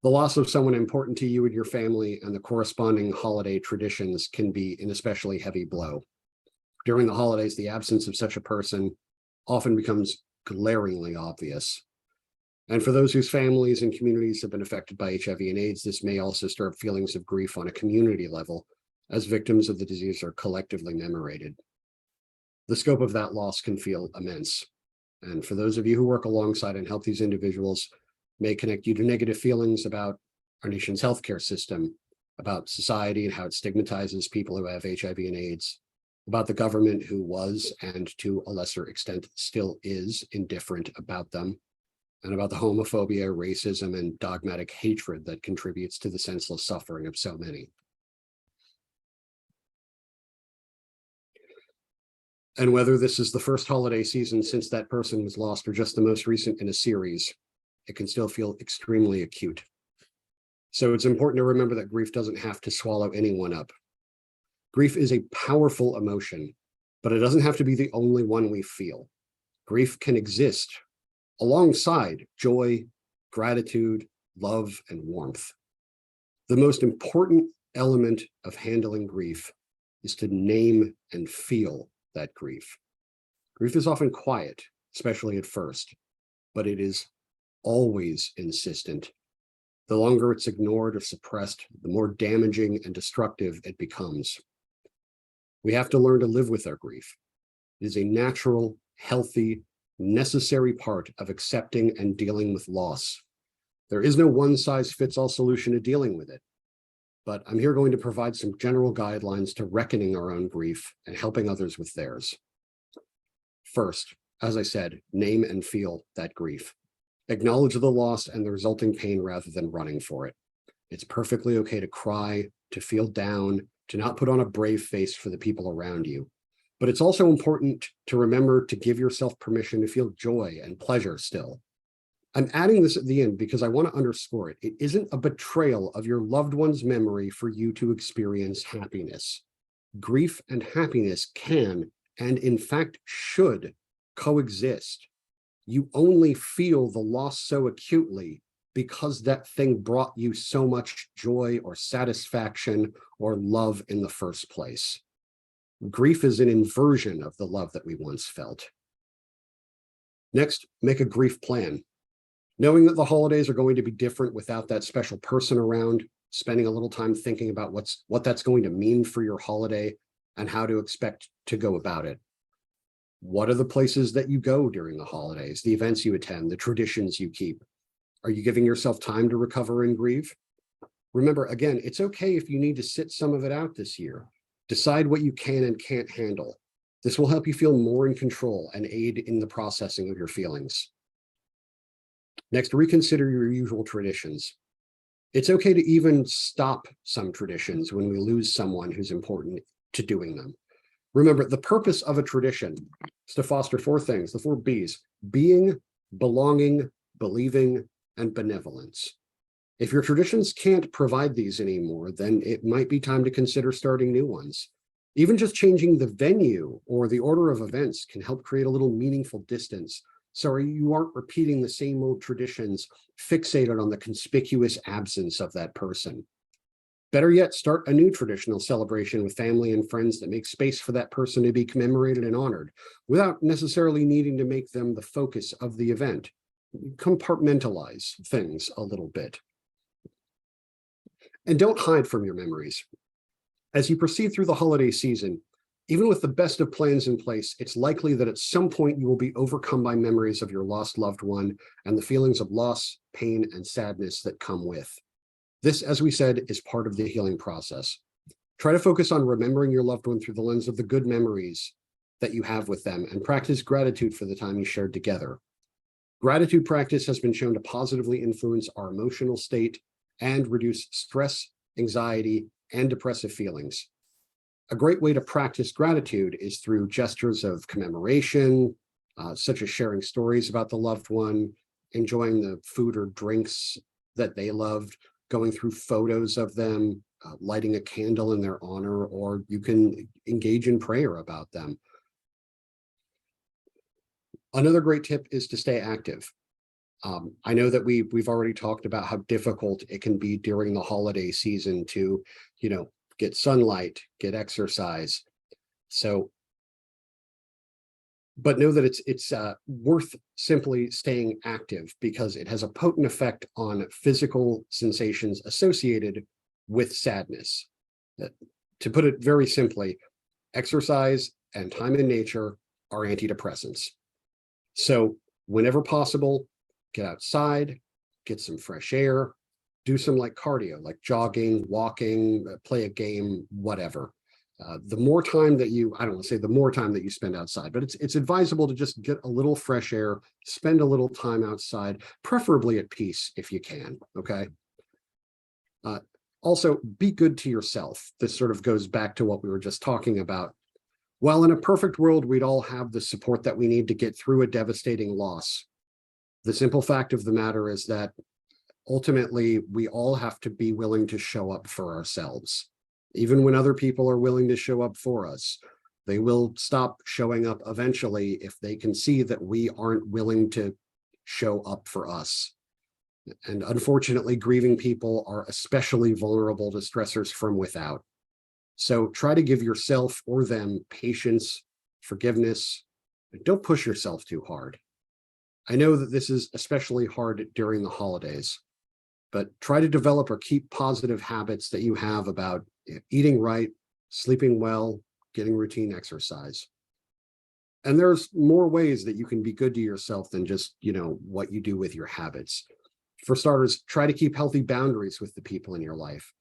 the loss of someone important to you and your family and the corresponding holiday traditions can be an especially heavy blow. During the holidays, the absence of such a person often becomes glaringly obvious. And for those whose families and communities have been affected by HIV and AIDS, this may also stir up feelings of grief on a community level, as victims of the disease are collectively commemorated. The scope of that loss can feel immense. And for those of you who work alongside and help these individuals, may connect you to negative feelings about our nation's healthcare system, about society and how it stigmatizes people who have HIV and AIDS, about the government who was, and to a lesser extent still is, indifferent about them, and about the homophobia, racism, and dogmatic hatred that contributes to the senseless suffering of so many. And whether this is the first holiday season since that person was lost or just the most recent in a series, it can still feel extremely acute. So it's important to remember that grief doesn't have to swallow anyone up. Grief is a powerful emotion, but it doesn't have to be the only one we feel. Grief can exist alongside joy, gratitude, love, and warmth. The most important element of handling grief is to name and feel that grief. Grief is often quiet, especially at first, but it is always insistent. The longer it's ignored or suppressed, the more damaging and destructive it becomes. We have to learn to live with our grief. It is a natural, healthy, necessary part of accepting and dealing with loss. There is no one-size-fits-all solution to dealing with it, but I'm here going to provide some general guidelines to reckoning our own grief and helping others with theirs. First, as I said, name and feel that grief. Acknowledge the loss and the resulting pain rather than running for it. It's perfectly okay to cry, to feel down, to not put on a brave face for the people around you. But it's also important to remember to give yourself permission to feel joy and pleasure still. I'm adding this at the end because I want to underscore it. It isn't a betrayal of your loved one's memory for you to experience happiness. Grief and happiness can, and in fact should, coexist. You only feel the loss so acutely because that thing brought you so much joy or satisfaction or love in the first place. Grief is an inversion of the love that we once felt. Next, make a grief plan. Knowing that the holidays are going to be different without that special person around, spending a little time thinking about what that's going to mean for your holiday, and how to expect to go about it. What are the places that you go during the holidays, the events you attend, the traditions you keep? Are you giving yourself time to recover and grieve? Remember, again, it's okay if you need to sit some of it out this year. Decide what you can and can't handle. This will help you feel more in control and aid in the processing of your feelings. Next, reconsider your usual traditions. It's okay to even stop some traditions when we lose someone who's important to doing them. Remember, the purpose of a tradition is to foster four things, the four B's: being, belonging, believing, and benevolence. If your traditions can't provide these anymore, then it might be time to consider starting new ones. Even just changing the venue or the order of events can help create a little meaningful distance, so you aren't repeating the same old traditions, fixated on the conspicuous absence of that person. Better yet, start a new traditional celebration with family and friends that make space for that person to be commemorated and honored, without necessarily needing to make them the focus of the event. Compartmentalize things a little bit. And don't hide from your memories. As you proceed through the holiday season, even with the best of plans in place, it's likely that at some point you will be overcome by memories of your lost loved one and the feelings of loss, pain, and sadness that come with. This, as we said, is part of the healing process. Try to focus on remembering your loved one through the lens of the good memories that you have with them, and practice gratitude for the time you shared together. Gratitude practice has been shown to positively influence our emotional state and reduce stress, anxiety, and depressive feelings. A great way to practice gratitude is through gestures of commemoration, such as sharing stories about the loved one, enjoying the food or drinks that they loved, going through photos of them, lighting a candle in their honor, or you can engage in prayer about them. Another great tip is to stay active. I know that we've already talked about how difficult it can be during the holiday season to, get sunlight, get exercise. So, but know that it's worth simply staying active, because it has a potent effect on physical sensations associated with sadness. To put it very simply, exercise and time in nature are antidepressants. So whenever possible, get outside, get some fresh air, do some light cardio, like jogging, walking, play a game, whatever. The more time that I don't want to say the more time that you spend outside, but it's advisable to just get a little fresh air, spend a little time outside, preferably at peace if you can, okay? Also, be good to yourself. This sort of goes back to what we were just talking about. While in a perfect world, we'd all have the support that we need to get through a devastating loss, the simple fact of the matter is that ultimately we all have to be willing to show up for ourselves. Even when other people are willing to show up for us, they will stop showing up eventually if they can see that we aren't willing to show up for us. And unfortunately, grieving people are especially vulnerable to stressors from without. So try to give yourself or them patience, forgiveness, and don't push yourself too hard. I know that this is especially hard during the holidays, but try to develop or keep positive habits that you have about eating right, sleeping well, getting routine exercise. And there's more ways that you can be good to yourself than just, what you do with your habits. For starters, try to keep healthy boundaries with the people in your life,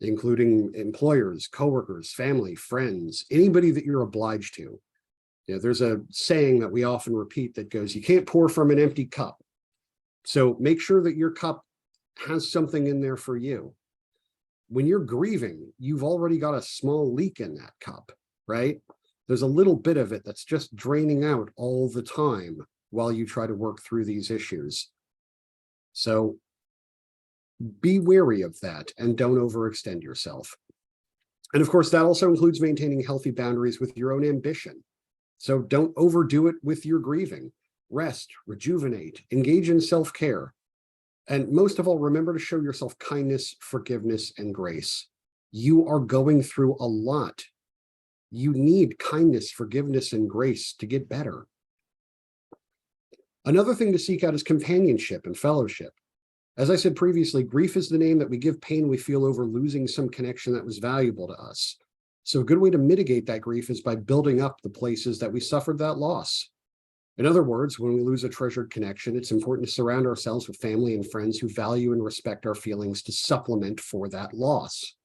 including employers, coworkers, family, friends, anybody that you're obliged to. There's a saying that we often repeat that goes, you can't pour from an empty cup. So make sure that your cup has something in there for you. When you're grieving, you've already got a small leak in that cup, right? There's a little bit of it that's just draining out all the time while you try to work through these issues. So be wary of that and don't overextend yourself. And of course, that also includes maintaining healthy boundaries with your own ambition. So don't overdo it with your grieving. Rest, rejuvenate, engage in self-care. And most of all, remember to show yourself kindness, forgiveness, and grace. You are going through a lot. You need kindness, forgiveness, and grace to get better. Another thing to seek out is companionship and fellowship. As I said previously, grief is the name that we give pain we feel over losing some connection that was valuable to us. So a good way to mitigate that grief is by building up the places that we suffered that loss. In other words, when we lose a treasured connection, it's important to surround ourselves with family and friends who value and respect our feelings to supplement for that loss.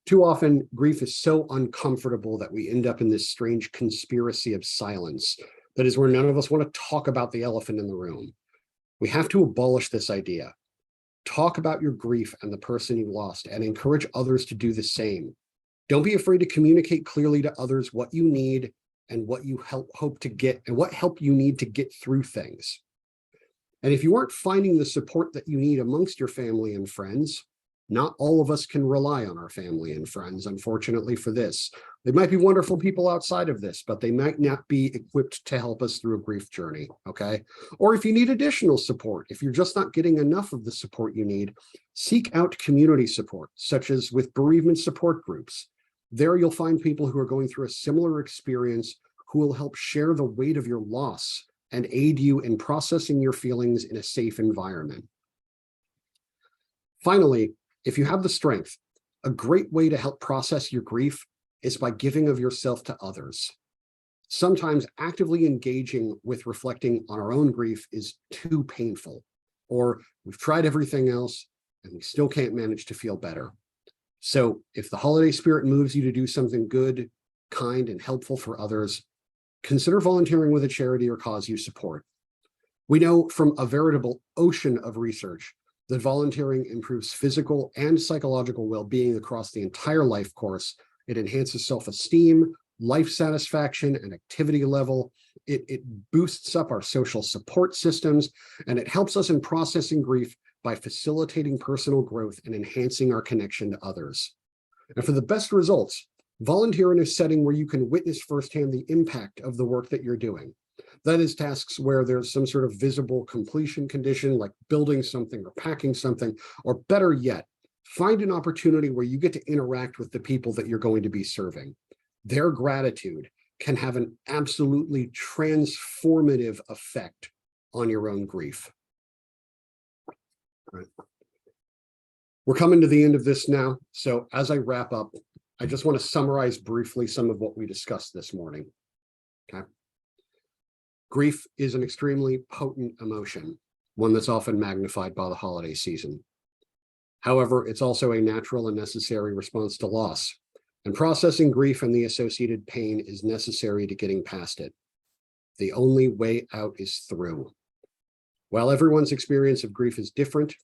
Too often, grief is so uncomfortable that we end up in this strange conspiracy of silence. That is where none of us want to talk about the elephant in the room. We have to abolish this idea. Talk about your grief and the person you lost and encourage others to do the same. Don't be afraid to communicate clearly to others what you need and what you hope to get and what help you need to get through things. And if you aren't finding the support that you need amongst your family and friends, not all of us can rely on our family and friends, unfortunately for this. They might be wonderful people outside of this, but they might not be equipped to help us through a grief journey, okay? Or if you need additional support, if you're just not getting enough of the support you need, seek out community support, such as with bereavement support groups. There you'll find people who are going through a similar experience who will help share the weight of your loss and aid you in processing your feelings in a safe environment. Finally, if you have the strength, a great way to help process your grief is by giving of yourself to others. Sometimes actively engaging with reflecting on our own grief is too painful, or we've tried everything else and we still can't manage to feel better. So if the holiday spirit moves you to do something good, kind, and helpful for others, consider volunteering with a charity or cause you support. We know from a veritable ocean of research that volunteering improves physical and psychological well-being across the entire life course. It enhances self-esteem, life satisfaction, and activity level. It boosts up our social support systems, and it helps us in processing grief by facilitating personal growth and enhancing our connection to others. And for the best results, volunteer in a setting where you can witness firsthand the impact of the work that you're doing. That is tasks where there's some sort of visible completion condition, like building something or packing something, or better yet, find an opportunity where you get to interact with the people that you're going to be serving. Their gratitude can have an absolutely transformative effect on your own grief. All right. We're coming to the end of this now. So as I wrap up, I just want to summarize briefly some of what we discussed this morning. Okay. Grief is an extremely potent emotion, one that's often magnified by the holiday season. However, it's also a natural and necessary response to loss, and processing grief and the associated pain is necessary to getting past it. The only way out is through. While everyone's experience of grief is different,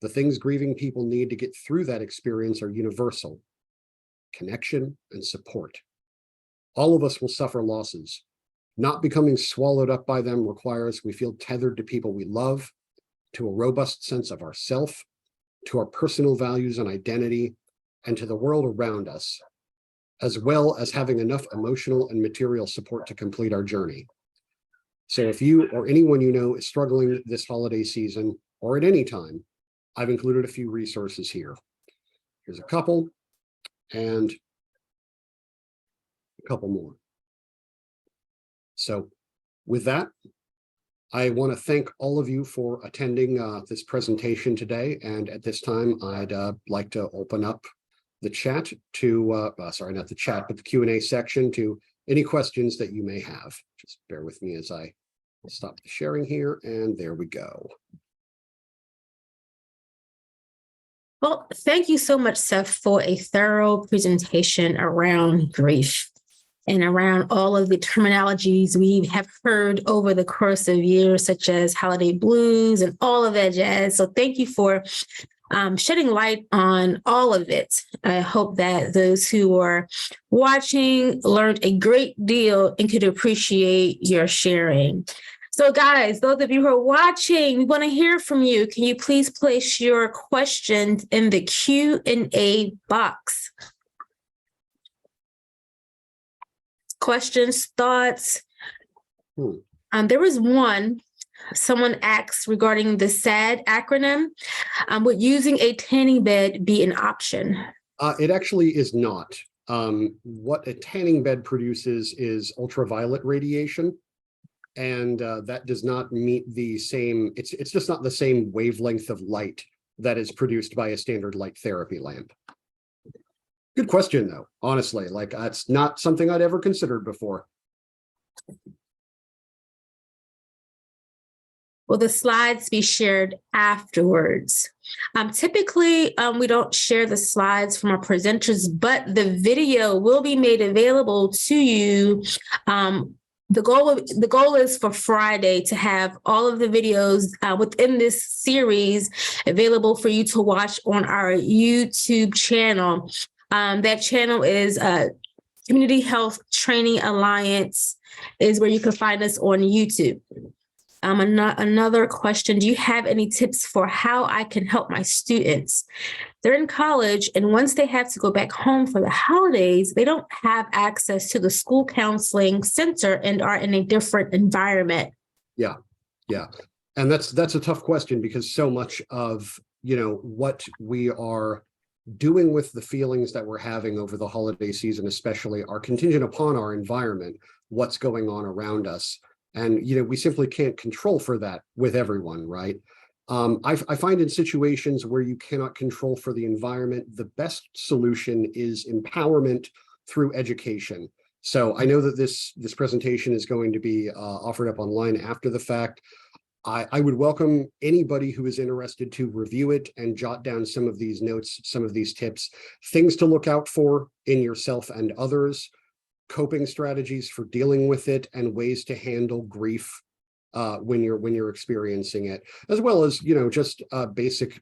the things grieving people need to get through that experience are universal: connection and support. All of us will suffer losses. Not becoming swallowed up by them requires we feel tethered to people we love, to a robust sense of ourself, to our personal values and identity, and to the world around us, as well as having enough emotional and material support to complete our journey. So if you or anyone you know is struggling this holiday season or at any time, I've included a few resources here. Here's a couple and a couple more. So with that, I want to thank all of you for attending this presentation today. And at this time, I'd like to open up the chat to, sorry, not the chat, but the Q&A section to any questions that you may have. Just bear with me as I stop the sharing here. And there we go. Well, thank you so much, Seth, for a thorough presentation around grief and around all of the terminologies we have heard over the course of years, such as holiday blues and all of that jazz. So thank you for shedding light on all of it. I hope that those who are watching learned a great deal and could appreciate your sharing. So guys, those of you who are watching, we want to hear from you. Can you please place your questions in the Q&A box? Questions, thoughts? There was one. Someone asked regarding the SAD acronym. Would using a tanning bed be an option? It actually is not. What a tanning bed produces is ultraviolet radiation, and that does not meet the same, it's just not the same wavelength of light that is produced by a standard light therapy lamp. Good question, though. Honestly, like that's not something I'd ever considered before. Will the slides be shared afterwards? Typically, we don't share the slides from our presenters, but the video will be made available to you. The goal is for Friday to have all of the videos within this series available for you to watch on our YouTube channel. That channel is Community Health Training Alliance is where you can find us on YouTube. Another question, do you have any tips for how I can help my students? They're in college, and once they have to go back home for the holidays, they don't have access to the school counseling center and are in a different environment. Yeah. And that's a tough question, because so much of, what we are doing with the feelings that we're having over the holiday season, especially, are contingent upon our environment, what's going on around us. And, we simply can't control for that with everyone, right? I find in situations where you cannot control for the environment, the best solution is empowerment through education. So I know that this presentation is going to be offered up online after the fact. I would welcome anybody who is interested to review it and jot down some of these notes, some of these tips, things to look out for in yourself and others, coping strategies for dealing with it, and ways to handle grief when you're experiencing it, as well as just basic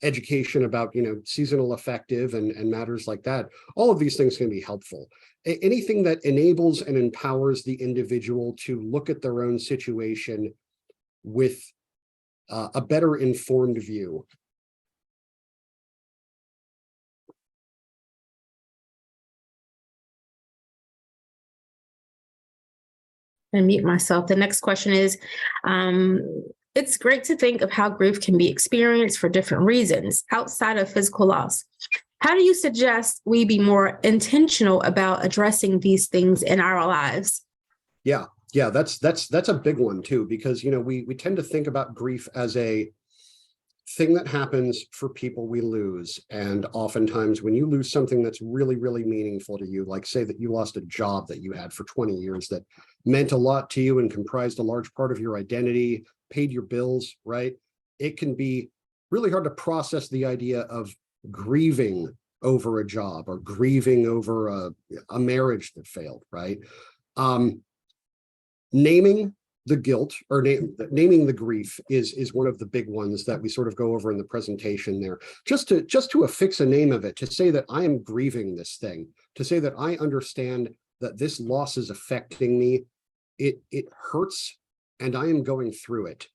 education about seasonal affective and matters like that. All of these things can be helpful. Anything that enables and empowers the individual to look at their own situation with a better informed view. And mute myself. The next question is, it's great to think of how grief can be experienced for different reasons outside of physical loss. How do you suggest we be more intentional about addressing these things in our lives? Yeah, that's a big one too, because we tend to think about grief as a thing that happens for people we lose. And oftentimes when you lose something that's really, really meaningful to you, like say that you lost a job that you had for 20 years that meant a lot to you and comprised a large part of your identity, paid your bills, right? It can be really hard to process the idea of grieving over a job or grieving over a marriage that failed, right? Naming the guilt or naming the grief is one of the big ones that we sort of go over in the presentation there. Just to affix a name of it, to say that I am grieving this thing, to say that I understand that this loss is affecting me, it hurts, and I am going through it,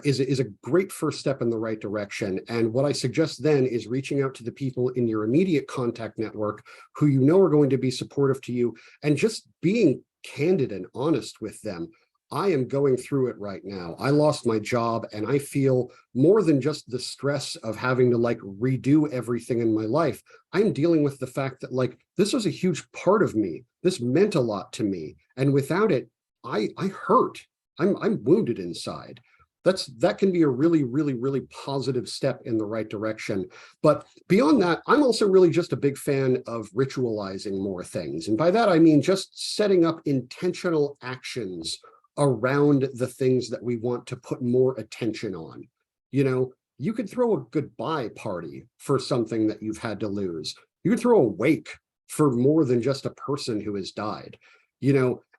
is a great first step in the right direction. And what I suggest then is reaching out to the people in your immediate contact network who are going to be supportive to you, and just being candid and honest with them. I am going through it right now. I lost my job, and I feel more than just the stress of having to redo everything in my life. I'm dealing with the fact that this was a huge part of me. This meant a lot to me. And without it, I hurt. I'm wounded inside. That can be a really, really, really positive step in the right direction. But beyond that, I'm also really just a big fan of ritualizing more things. And by that, I mean just setting up intentional actions around the things that we want to put more attention on. You could throw a goodbye party for something that you've had to lose. You could throw a wake for more than just a person who has died,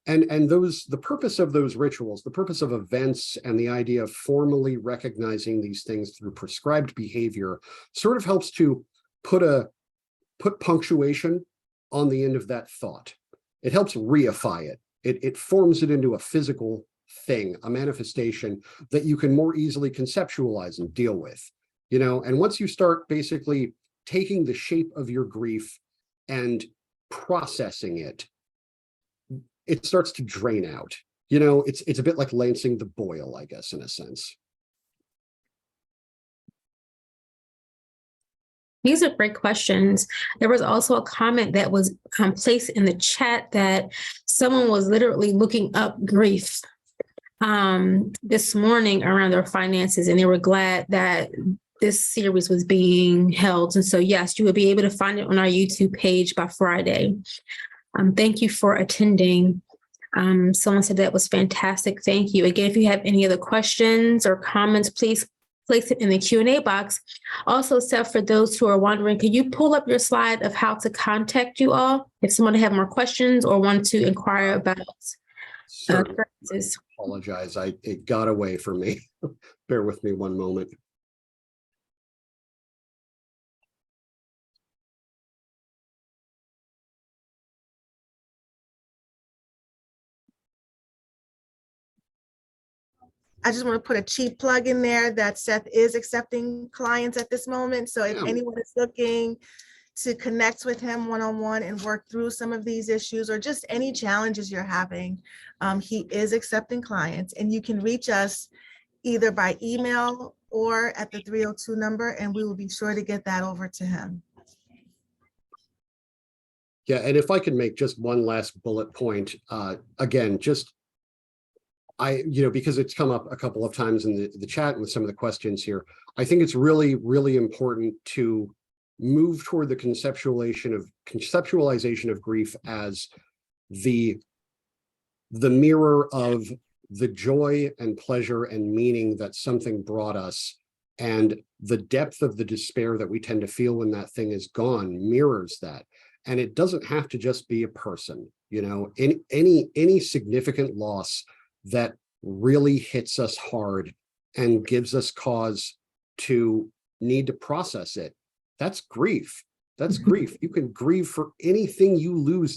and the purpose of those rituals, the purpose of events, and the idea of formally recognizing these things through prescribed behavior sort of helps to put punctuation on the end of that thought. It helps reify it. It forms it into a physical thing, a manifestation that you can more easily conceptualize and deal with, and once you start basically taking the shape of your grief and processing it, it starts to drain out. It's a bit like lancing the boil, I guess, in a sense. These are great questions. There was also a comment that was placed in the chat that someone was literally looking up grief this morning around their finances, and they were glad that this series was being held. And so, yes, you will be able to find it on our YouTube page by Friday. Thank you for attending. Someone said that was fantastic. Thank you. Again, if you have any other questions or comments, please place it in the Q&A box. Also, Seth, for those who are wondering, could you pull up your slide of how to contact you all if someone have more questions or want to inquire about services? Apologize, it got away from me. Bear with me one moment. I just want to put a cheap plug in there that Seth is accepting clients at this moment. So if anyone is looking to connect with him one-on-one and work through some of these issues or just any challenges you're having, he is accepting clients, and you can reach us either by email or at the 302 number, and we will be sure to get that over to him. Yeah, and if I can make just one last bullet point, again, just because it's come up a couple of times in the chat with some of the questions here, I think it's really, really important to move toward the conceptualization of grief as the mirror of the joy and pleasure and meaning that something brought us, and the depth of the despair that we tend to feel when that thing is gone mirrors that. And it doesn't have to just be a person, any significant loss that really hits us hard and gives us cause to need to process it. That's grief. That's grief. You can grieve for anything you lose